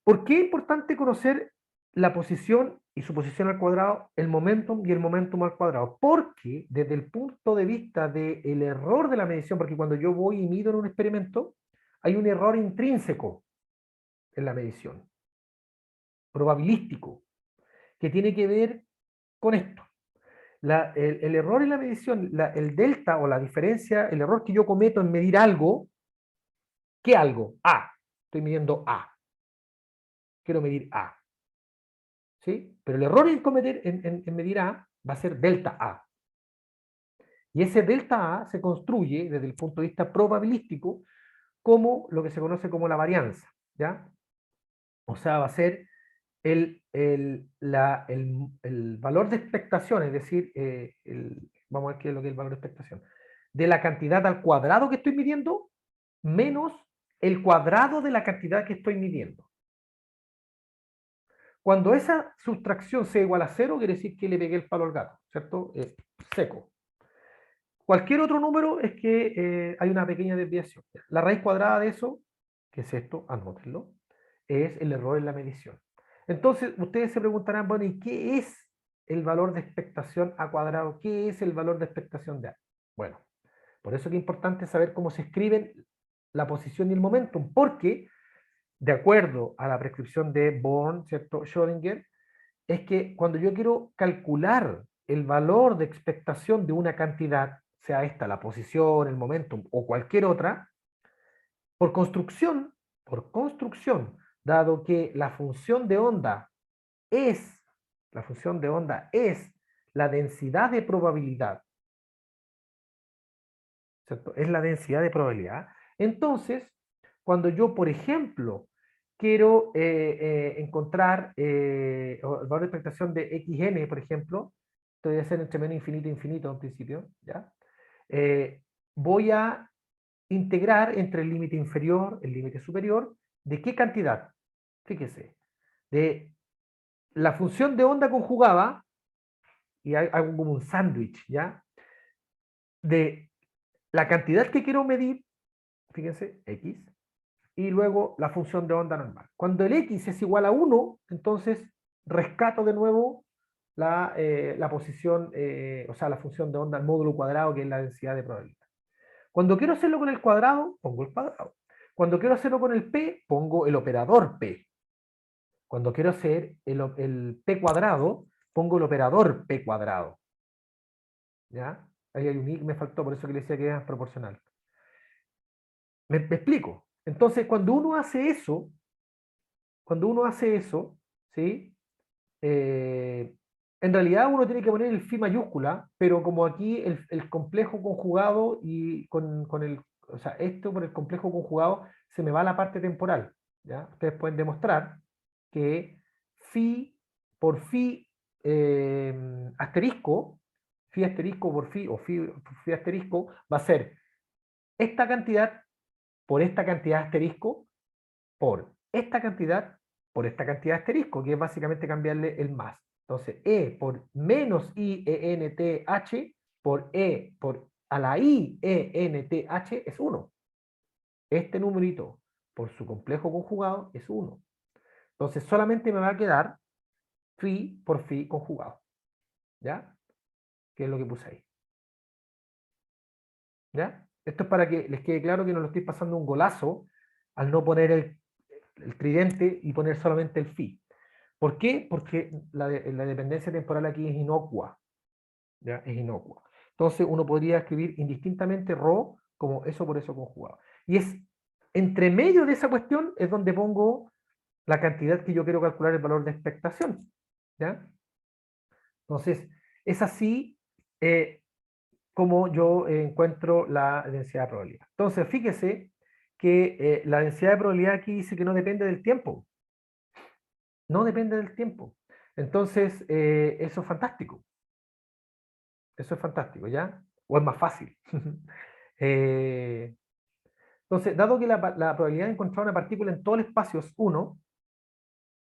¿Por qué es importante conocer la posición y su posición al cuadrado, el momentum y el momentum al cuadrado? Porque desde el punto de vista del error de la medición, porque cuando yo voy y mido en un experimento, hay un error intrínseco en la medición, probabilístico, que tiene que ver con esto. El error en la medición, el delta o la diferencia, el error que yo cometo en medir algo, ¿qué algo? A. Estoy midiendo A. Quiero medir A. ¿Sí? Pero el error en medir A va a ser delta A. Y ese delta A se construye desde el punto de vista probabilístico como lo que se conoce como la varianza. ¿Ya? O sea, va a ser el valor de expectación, es decir, vamos a ver qué es lo que es el valor de expectación, de la cantidad al cuadrado que estoy midiendo, menos el cuadrado de la cantidad que estoy midiendo. Cuando esa sustracción sea igual a 0, quiere decir que le pegué el palo al gato, ¿cierto? Seco. Cualquier otro número es que hay una pequeña desviación. La raíz cuadrada de eso, que es esto, anótenlo, es el error en la medición. Entonces, ustedes se preguntarán, bueno, ¿y qué es el valor de expectación A cuadrado? ¿Qué es el valor de expectación de A? Bueno, por eso es importante saber cómo se escriben la posición y el momentum, porque, de acuerdo a la prescripción de Born, ¿cierto? Schrödinger, es que cuando yo quiero calcular el valor de expectación de una cantidad, sea esta la posición, el momentum o cualquier otra, por construcción, dado que la función de onda es, la función de onda es la densidad de probabilidad, ¿cierto? Es la densidad de probabilidad. Entonces, cuando yo, por ejemplo, quiero encontrar el valor de expectación de xn, por ejemplo, esto debe ser entre menos infinito e infinito en principio, ¿ya? Voy a integrar entre el límite inferior, el límite superior, ¿de qué cantidad? Fíjese, de la función de onda conjugada, y hago como un sándwich, ¿ya? De la cantidad que quiero medir, fíjense, x, y luego la función de onda normal. Cuando el x es igual a 1, entonces rescato de nuevo la posición, o sea, la función de onda al módulo cuadrado, que es la densidad de probabilidad. Cuando quiero hacerlo con el cuadrado, pongo el cuadrado. Cuando quiero hacerlo con el p, pongo el operador p. Cuando quiero hacer el p cuadrado, pongo el operador p cuadrado. ¿Ya? Ahí hay un i que me faltó, por eso que le decía que es proporcional. ¿Me explico? Entonces, cuando uno hace eso, ¿sí? En realidad uno tiene que poner el phi mayúscula, pero como aquí el complejo conjugado y con el, o sea, esto por el complejo conjugado se me va a la parte temporal, ¿ya? Ustedes pueden demostrar que phi por phi asterisco, phi asterisco por phi, o phi asterisco, va a ser esta cantidad por esta cantidad asterisco, por esta cantidad asterisco, que es básicamente cambiarle el más. Entonces, E por menos I, E, N, T, H, por E, por a la I, E, N, T, H, es 1. Este numerito, por su complejo conjugado, es 1. Entonces, solamente me va a quedar phi por phi conjugado. ¿Ya? Que es lo que puse ahí. ¿Ya? Esto es para que les quede claro que no lo estoy pasando un golazo al no poner el tridente y poner solamente el phi. ¿Por qué? Porque la dependencia temporal aquí es inocua. ¿Ya? Es inocua. Entonces uno podría escribir indistintamente ρ como eso por eso conjugado. Y es entre medio de esa cuestión es donde pongo la cantidad que yo quiero calcular el valor de expectación. ¿Ya? Entonces, es así como yo encuentro la densidad de probabilidad. Entonces, fíjese que la densidad de probabilidad aquí dice que no depende del tiempo. No depende del tiempo. Entonces, eso es fantástico. Eso es fantástico, ¿ya? O es más fácil. Entonces, dado que la probabilidad de encontrar una partícula en todo el espacio es 1,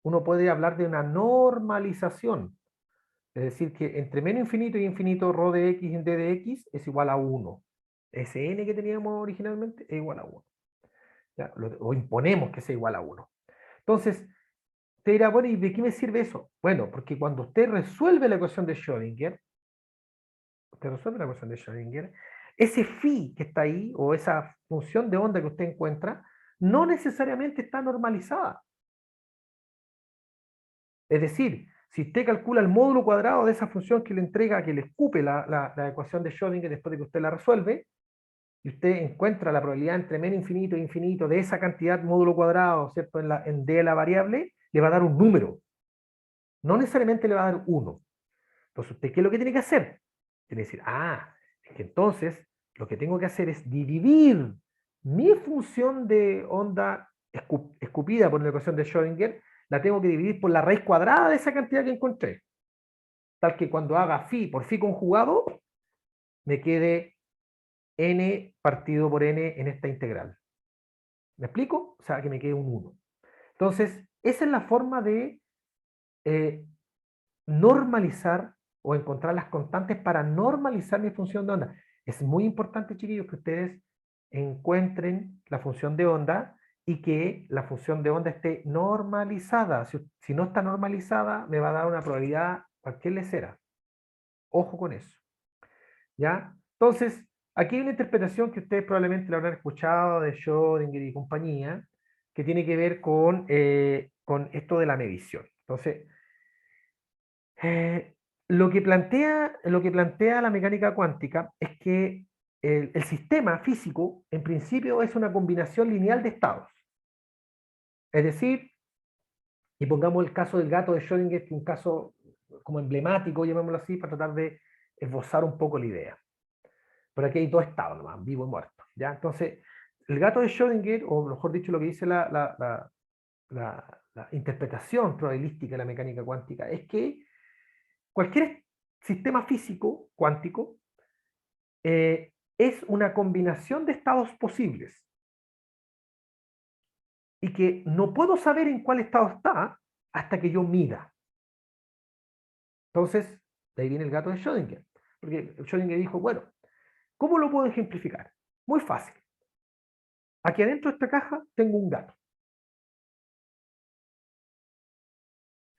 uno puede hablar de una normalización. Es decir, que entre menos infinito y infinito, ρ de x en d de x es igual a 1. Ese n que teníamos originalmente es igual a 1. ¿Ya? O imponemos que sea igual a 1. Entonces, te dirá, bueno, ¿y de qué me sirve eso? Bueno, porque cuando usted resuelve la ecuación de Schrödinger, ese phi que está ahí, o esa función de onda que usted encuentra, no necesariamente está normalizada. Es decir, si usted calcula el módulo cuadrado de esa función que le entrega, que le escupe la ecuación de Schrödinger después de que usted la resuelve, y usted encuentra la probabilidad entre menos infinito e infinito de esa cantidad módulo cuadrado, ¿cierto? En D la variable, le va a dar un número. No necesariamente le va a dar 1. Entonces, ¿usted qué es lo que tiene que hacer? Tiene que decir, es que entonces lo que tengo que hacer es dividir mi función de onda escupida por la ecuación de Schrödinger, la tengo que dividir por la raíz cuadrada de esa cantidad que encontré. Tal que cuando haga phi por phi conjugado, me quede n partido por n en esta integral. ¿Me explico? O sea, que me quede un 1. Entonces, esa es la forma de normalizar o encontrar las constantes para normalizar mi función de onda. Es muy importante, chiquillos, que ustedes encuentren la función de onda y que la función de onda esté normalizada. Si no está normalizada, me va a dar una probabilidad cualquier lecera. Ojo con eso. ¿Ya? Entonces, aquí hay una interpretación que ustedes probablemente la habrán escuchado de Schrödinger y compañía, que tiene que ver con esto de la medición. Entonces, lo que plantea la mecánica cuántica es que el sistema físico, en principio, es una combinación lineal de estados. Es decir, y pongamos el caso del gato de Schrödinger, que es un caso como emblemático, llamémoslo así, para tratar de esbozar un poco la idea. Pero aquí hay dos estados nomás, vivo y muerto. ¿Ya? Entonces, el gato de Schrödinger, o mejor dicho, lo que dice la interpretación probabilística de la mecánica cuántica, es que cualquier sistema físico cuántico es una combinación de estados posibles y que no puedo saber en cuál estado está hasta que yo mida. Entonces, de ahí viene el gato de Schrödinger. Porque Schrödinger dijo, bueno, ¿cómo lo puedo ejemplificar? Muy fácil. Aquí adentro de esta caja tengo un gato.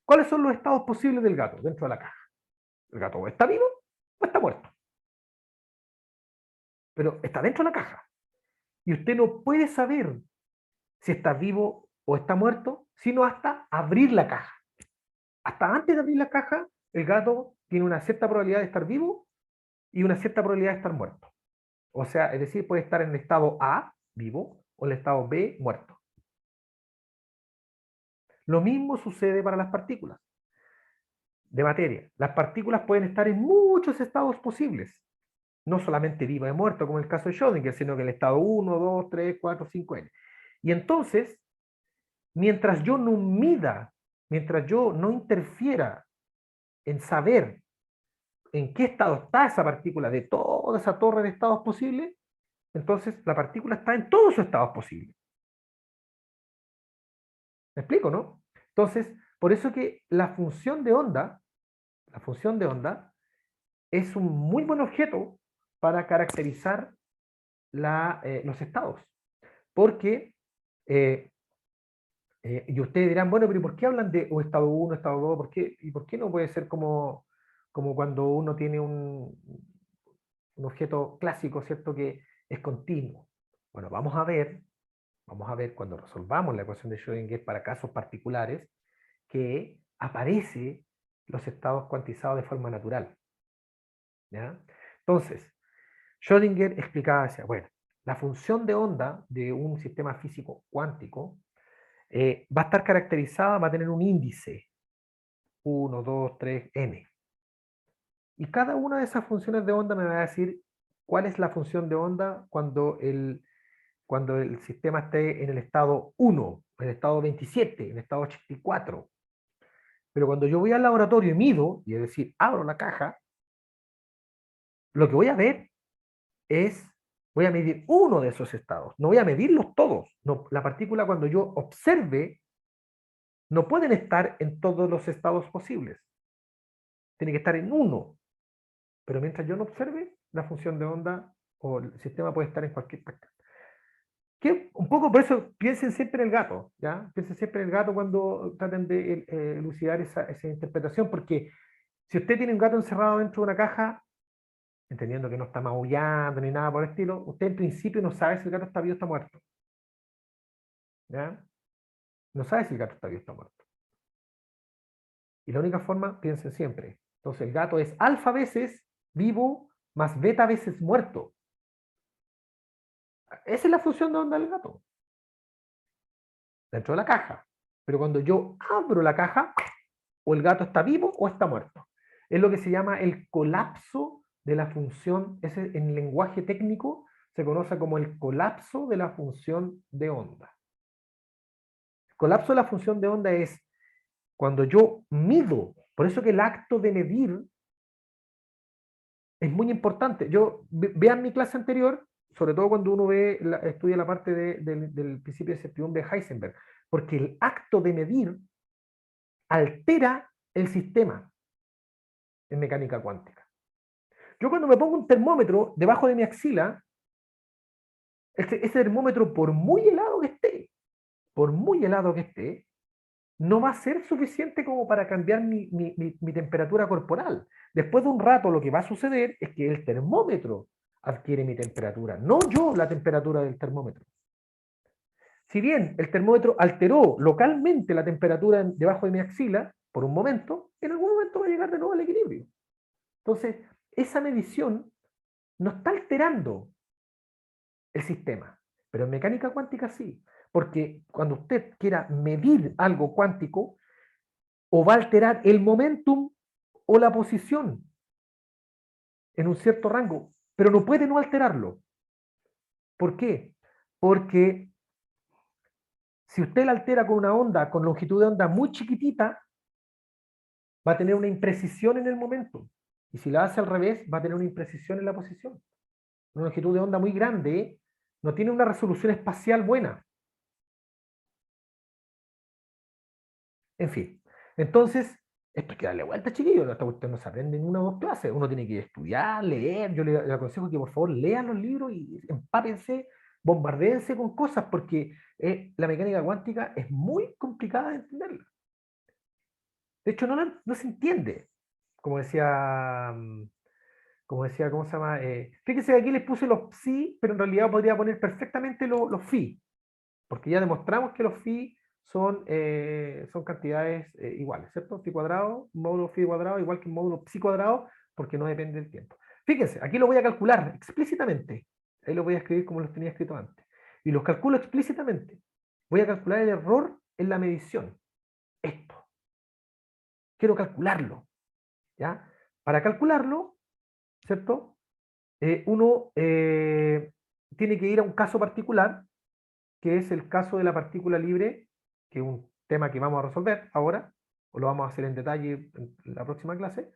¿Cuáles son los estados posibles del gato dentro de la caja? El gato o está vivo o está muerto. Pero está dentro de la caja. Y usted no puede saber si está vivo o está muerto, sino hasta abrir la caja. Hasta antes de abrir la caja, el gato tiene una cierta probabilidad de estar vivo y una cierta probabilidad de estar muerto. O sea, es decir, puede estar en el estado A, vivo, o en el estado B, muerto. Lo mismo sucede para las partículas de materia. Las partículas pueden estar en muchos estados posibles, no solamente vivo y muerto, como en el caso de Schrödinger, sino que en el estado 1, 2, 3, 4, 5, N. Y entonces, mientras yo no mida, mientras yo no interfiera en saber en qué estado está esa partícula de toda esa torre de estados posibles, entonces la partícula está en todos sus estados posibles. ¿Me explico, no? Entonces, por eso que la función de onda es un muy buen objeto para caracterizar los estados. Porque, y ustedes dirán, bueno, pero ¿por qué hablan de estado 1, estado 2? ¿Y por qué no puede ser como cuando uno tiene un objeto clásico, ¿cierto? Que es continuo. Bueno, vamos a ver cuando resolvamos la ecuación de Schrödinger para casos particulares, que aparece los estados cuantizados de forma natural. ¿Ya? Entonces, Schrödinger explicaba, decía, bueno, la función de onda de un sistema físico cuántico va a estar caracterizada, va a tener un índice, 1, 2, 3, n. Y cada una de esas funciones de onda me va a decir cuál es la función de onda cuando el sistema esté en el estado 1, en el estado 27, en el estado 84. Pero cuando yo voy al laboratorio y mido, y es decir, abro la caja, lo que voy a ver voy a medir uno de esos estados, no voy a medirlos todos. No, la partícula cuando yo observe, no pueden estar en todos los estados posibles. Tiene que estar en uno. Pero mientras yo no observe, la función de onda o el sistema puede estar en cualquier parte. Que un poco por eso piensen siempre en el gato, ¿ya? Piensen siempre en el gato cuando traten de elucidar esa interpretación, porque si usted tiene un gato encerrado dentro de una caja, entendiendo que no está maullando ni nada por el estilo, usted en principio no sabe si el gato está vivo o está muerto. ¿Ya? No sabe si el gato está vivo o está muerto. Y la única forma, piensen siempre. Entonces el gato es alfa veces vivo más beta veces muerto. Esa es la función de onda del gato. Dentro de la caja. Pero cuando yo abro la caja, o el gato está vivo o está muerto. Es lo que se llama el colapso de la función. Ese en lenguaje técnico se conoce como el colapso de la función de onda. El colapso de la función de onda es cuando yo mido. Por eso que el acto de medir es muy importante. Vean mi clase anterior, sobre todo cuando uno estudia la parte del principio de certidumbre de Heisenberg, porque el acto de medir altera el sistema en mecánica cuántica. Yo cuando me pongo un termómetro debajo de mi axila, ese termómetro, por muy helado que esté, no va a ser suficiente como para cambiar mi temperatura corporal. Después de un rato lo que va a suceder es que el termómetro adquiere mi temperatura, no yo la temperatura del termómetro. Si bien el termómetro alteró localmente la temperatura debajo de mi axila, por un momento, en algún momento va a llegar de nuevo al equilibrio. Entonces, esa medición no está alterando el sistema, pero en mecánica cuántica sí, porque cuando usted quiera medir algo cuántico, o va a alterar el momentum o la posición en un cierto rango, pero no puede no alterarlo. ¿Por qué? Porque si usted la altera con una onda, con longitud de onda muy chiquitita, va a tener una imprecisión en el momento. Y si la hace al revés, va a tener una imprecisión en la posición. Una longitud de onda muy grande no tiene una resolución espacial buena. En fin. Entonces, esto hay que darle vuelta, chiquillos. Esta cuestión no se aprende en una o dos clases. Uno tiene que estudiar, leer. Yo le aconsejo que por favor lean los libros y empápense, bombardeense con cosas, porque la mecánica cuántica es muy complicada de entenderla. De hecho, no se entiende. Como decía, ¿cómo se llama? Fíjense que aquí les puse los psi, pero en realidad podría poner perfectamente los phi, porque ya demostramos que los phi son cantidades iguales, ¿cierto? Phi cuadrado, módulo phi cuadrado, igual que un módulo psi cuadrado, porque no depende del tiempo. Fíjense, aquí lo voy a calcular explícitamente. Ahí lo voy a escribir como los tenía escrito antes. Y los calculo explícitamente. Voy a calcular el error en la medición. Esto. Quiero calcularlo. ¿Ya? Para calcularlo, ¿cierto? Uno tiene que ir a un caso particular, que es el caso de la partícula libre, que es un tema que vamos a resolver ahora, o lo vamos a hacer en detalle en la próxima clase,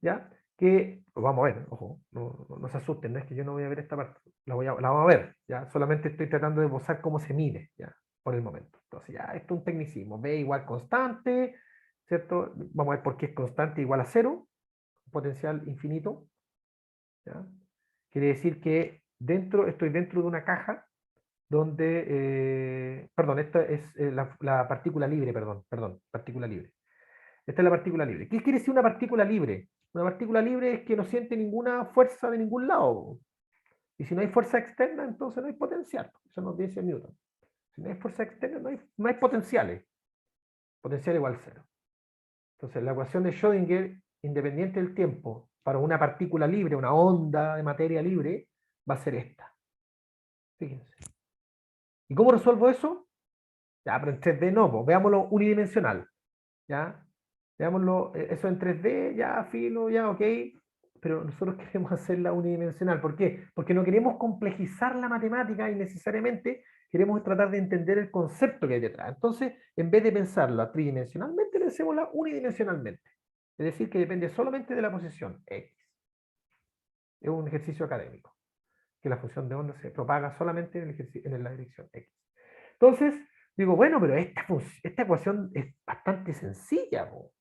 ¿ya? Que lo vamos a ver, ojo, no se asusten, no es que yo no voy a ver esta parte, la vamos a ver, ¿ya? Solamente estoy tratando de esbozar cómo se mide, ¿ya? Por el momento. Entonces, ya, esto es un tecnicismo, B igual constante, ¿cierto? Vamos a ver por qué es constante igual a cero, potencial infinito, ¿ya? Quiere decir que estoy dentro de una caja donde, perdón, esta es la partícula libre, perdón, partícula libre. Esta es la partícula libre. ¿Qué quiere decir una partícula libre? Una partícula libre es que no siente ninguna fuerza de ningún lado. Y si no hay fuerza externa, entonces no hay potencial. Eso nos dice Newton. Si no hay fuerza externa, no hay potenciales. Potencial igual cero. Entonces, la ecuación de Schrödinger, independiente del tiempo, para una partícula libre, una onda de materia libre, va a ser esta. Fíjense. ¿Y cómo resuelvo eso? Ya, pero en 3D no, pues, veámoslo unidimensional. ¿Ya? Veámoslo, eso en 3D, ya, filo, ya, ok, pero nosotros queremos hacerla unidimensional. ¿Por qué? Porque no queremos complejizar la matemática innecesariamente, queremos tratar de entender el concepto que hay detrás. Entonces, en vez de pensarla tridimensionalmente, pensémosla unidimensionalmente. Es decir, que depende solamente de la posición X. Es un ejercicio académico, que la función de onda se propaga solamente en la dirección X. Entonces, digo, bueno, pero esta ecuación es bastante sencilla, po.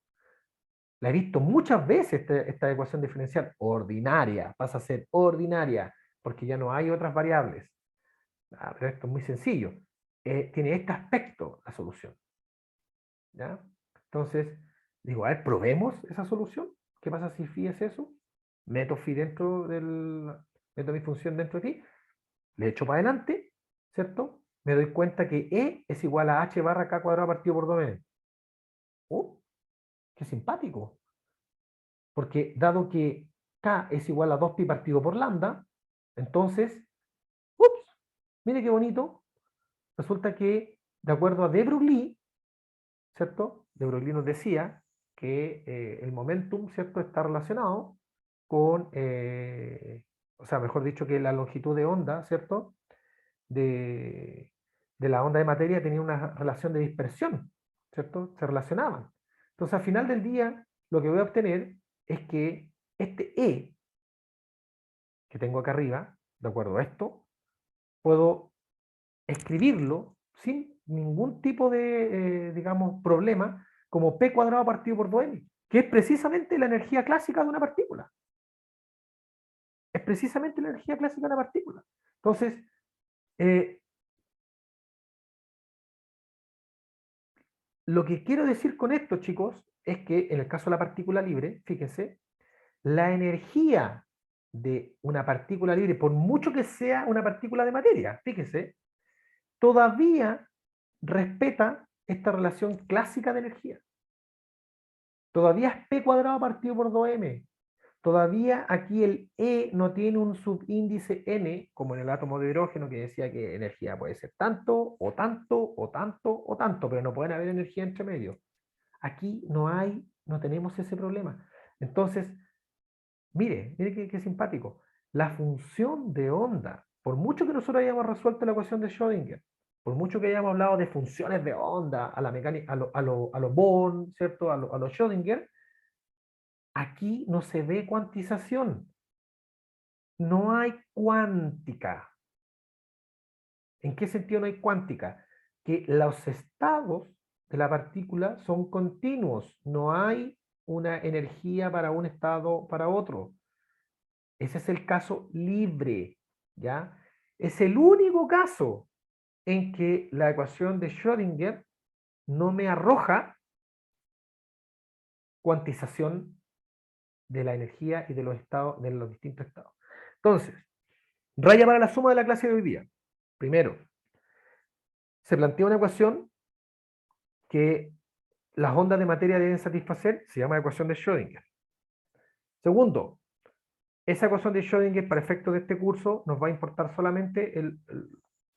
La he visto muchas veces, esta ecuación diferencial ordinaria, pasa a ser ordinaria, porque ya no hay otras variables. Pero esto es muy sencillo. Tiene este aspecto la solución. ¿Ya? Entonces, digo, a ver, probemos esa solución. ¿Qué pasa si phi es eso? Meto phi meto mi función dentro de ti, le echo para adelante, ¿cierto? Me doy cuenta que E es igual a h barra k cuadrado partido por 2m. ¡Oh! ¡Qué simpático! Porque dado que K es igual a 2pi partido por lambda, entonces, ¡ups! Mire qué bonito. Resulta que, de acuerdo a de Broglie, ¿cierto? De Broglie nos decía que el momentum, ¿cierto?, está relacionado con, o sea, mejor dicho, que la longitud de onda, ¿cierto?, de, de la onda de materia tenía una relación de dispersión, ¿cierto? Se relacionaban. Entonces, al final del día, lo que voy a obtener es que este E que tengo acá arriba, de acuerdo a esto, puedo escribirlo sin ningún tipo de, digamos, problema, como P cuadrado partido por 2m, que es precisamente la energía clásica de una partícula. Es precisamente la energía clásica de una partícula. Entonces, lo que quiero decir con esto, chicos, es que en el caso de la partícula libre, fíjense, la energía de una partícula libre, por mucho que sea una partícula de materia, fíjense, todavía respeta esta relación clásica de energía. Todavía es P cuadrado partido por 2m. Todavía aquí el E no tiene un subíndice N, como en el átomo de hidrógeno, que decía que energía puede ser tanto, o tanto, o tanto, o tanto, pero no pueden haber energía entre medio. Aquí no tenemos ese problema. Entonces, mire qué simpático. La función de onda, por mucho que nosotros hayamos resuelto la ecuación de Schrödinger, por mucho que hayamos hablado de funciones de onda, a la mecánica, a lo Born, ¿cierto? A lo Schrödinger, aquí no se ve cuantización. No hay cuántica. ¿En qué sentido no hay cuántica? Que los estados de la partícula son continuos. No hay una energía para un estado para otro. Ese es el caso libre, ¿ya? Es el único caso en que la ecuación de Schrödinger no me arroja cuantización de la energía y de los estados, de los distintos estados. Entonces, raya para la suma de la clase de hoy día. Primero, se plantea una ecuación que las ondas de materia deben satisfacer, se llama ecuación de Schrödinger. Segundo, esa ecuación de Schrödinger, para efectos de este curso, nos va a importar solamente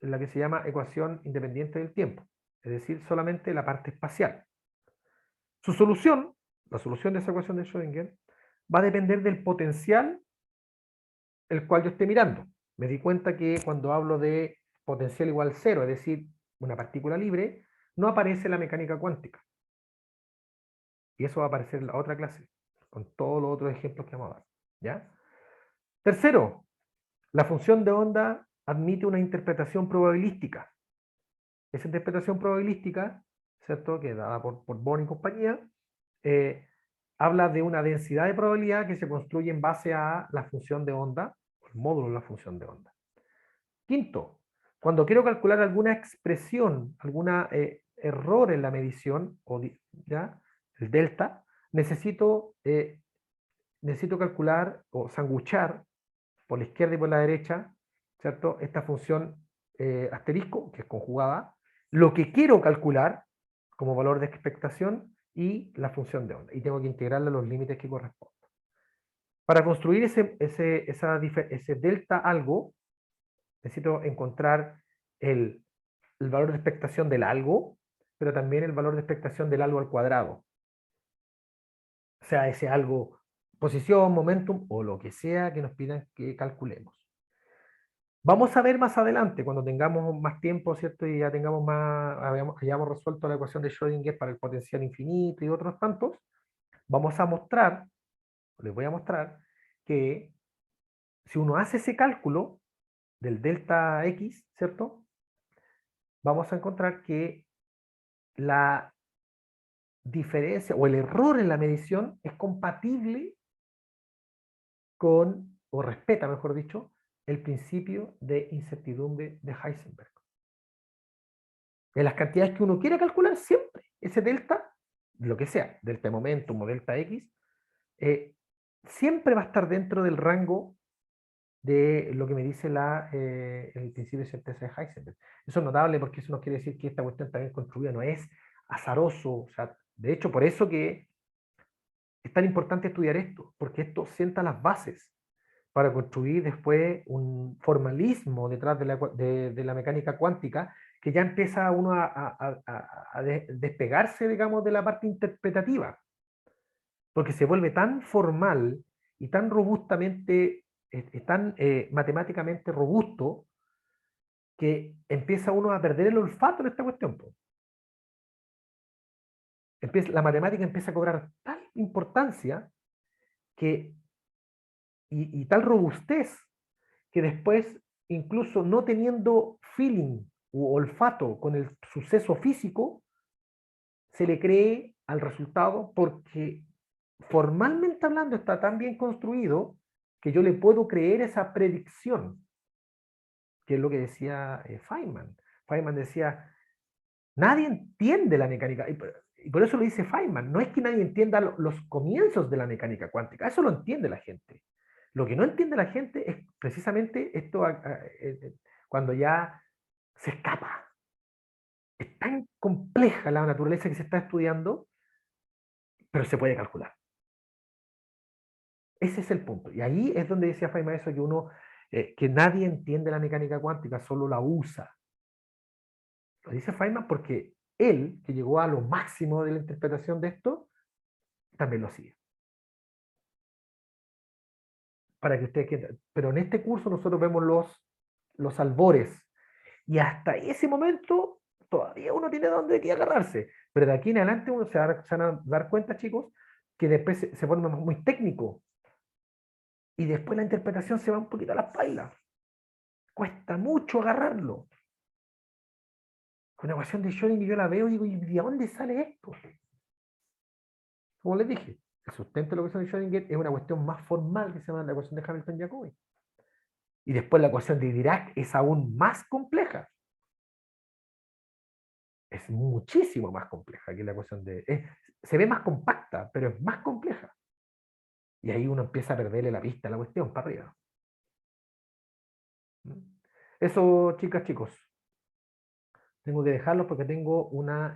la que se llama ecuación independiente del tiempo, es decir, solamente la parte espacial. Su solución, la solución de esa ecuación de Schrödinger, va a depender del potencial el cual yo esté mirando. Me di cuenta que cuando hablo de potencial igual cero, es decir, una partícula libre, no aparece la mecánica cuántica. Y eso va a aparecer en la otra clase, con todos los otros ejemplos que vamos a dar. ¿Ya? Tercero, la función de onda admite una interpretación probabilística. Esa interpretación probabilística, ¿cierto?, que dada por Born y compañía, habla de una densidad de probabilidad que se construye en base a la función de onda, el módulo de la función de onda. Quinto, cuando quiero calcular alguna expresión, algún error en la medición, ¿ya?, el delta, necesito calcular o sanguchar por la izquierda y por la derecha, ¿cierto?, esta función asterisco, que es conjugada, lo que quiero calcular como valor de expectación y la función de onda. Y tengo que integrarla a los límites que corresponden. Para construir ese delta algo, necesito encontrar el valor de expectación del algo, pero también el valor de expectación del algo al cuadrado. O sea, ese algo, posición, momentum o lo que sea que nos pidan que calculemos. Vamos a ver más adelante, cuando tengamos más tiempo, ¿cierto? Y ya tengamos hayamos resuelto la ecuación de Schrödinger para el potencial infinito y otros tantos, vamos a mostrar, les voy a mostrar, que si uno hace ese cálculo del delta X, ¿cierto?, vamos a encontrar que la diferencia o el error en la medición es compatible con, o respeta, mejor dicho, el principio de incertidumbre de Heisenberg. En las cantidades que uno quiera calcular, siempre ese delta, lo que sea, delta de momentum o delta X, siempre va a estar dentro del rango de lo que me dice el principio de certeza de Heisenberg. Eso es notable porque eso nos quiere decir que esta cuestión está bien construida, no es azaroso. O sea, de hecho, por eso que es tan importante estudiar esto, porque esto sienta las bases para construir después un formalismo detrás de la mecánica cuántica, que ya empieza uno a despegarse, digamos, de la parte interpretativa, porque se vuelve tan formal y tan robustamente, tan matemáticamente robusto, que empieza uno a perder el olfato en esta cuestión. La matemática empieza a cobrar tal importancia que, y tal robustez, que después, incluso no teniendo feeling u olfato con el suceso físico, se le cree al resultado porque formalmente hablando está tan bien construido que yo le puedo creer esa predicción, que es lo que decía Feynman. Feynman decía, nadie entiende la mecánica, y por eso lo dice Feynman, no es que nadie entienda los comienzos de la mecánica cuántica, eso lo entiende la gente. Lo que no entiende la gente es precisamente esto cuando ya se escapa. Es tan compleja la naturaleza que se está estudiando, pero se puede calcular. Ese es el punto. Y ahí es donde decía Feynman eso, que nadie entiende la mecánica cuántica, solo la usa. Lo dice Feynman porque él, que llegó a lo máximo de la interpretación de esto, también lo hacía. Para que ustedes quieran. Pero en este curso nosotros vemos los albores. Y hasta ese momento todavía uno tiene donde que agarrarse. Pero de aquí en adelante uno se van a dar cuenta, chicos, que después se pone muy técnico. Y después la interpretación se va un poquito a las pailas. Cuesta mucho agarrarlo. Con la ecuación de Schrödinger yo la veo y digo, ¿y de dónde sale esto? Como les dije, el sustento de la ecuación de Schrödinger es una cuestión más formal que se llama la ecuación de Hamilton-Jacobi. Y después la ecuación de Dirac es aún más compleja. Es muchísimo más compleja que la ecuación se ve más compacta, pero es más compleja. Y ahí uno empieza a perderle la pista a la cuestión para arriba. Eso, chicas, chicos. Tengo que dejarlo porque tengo una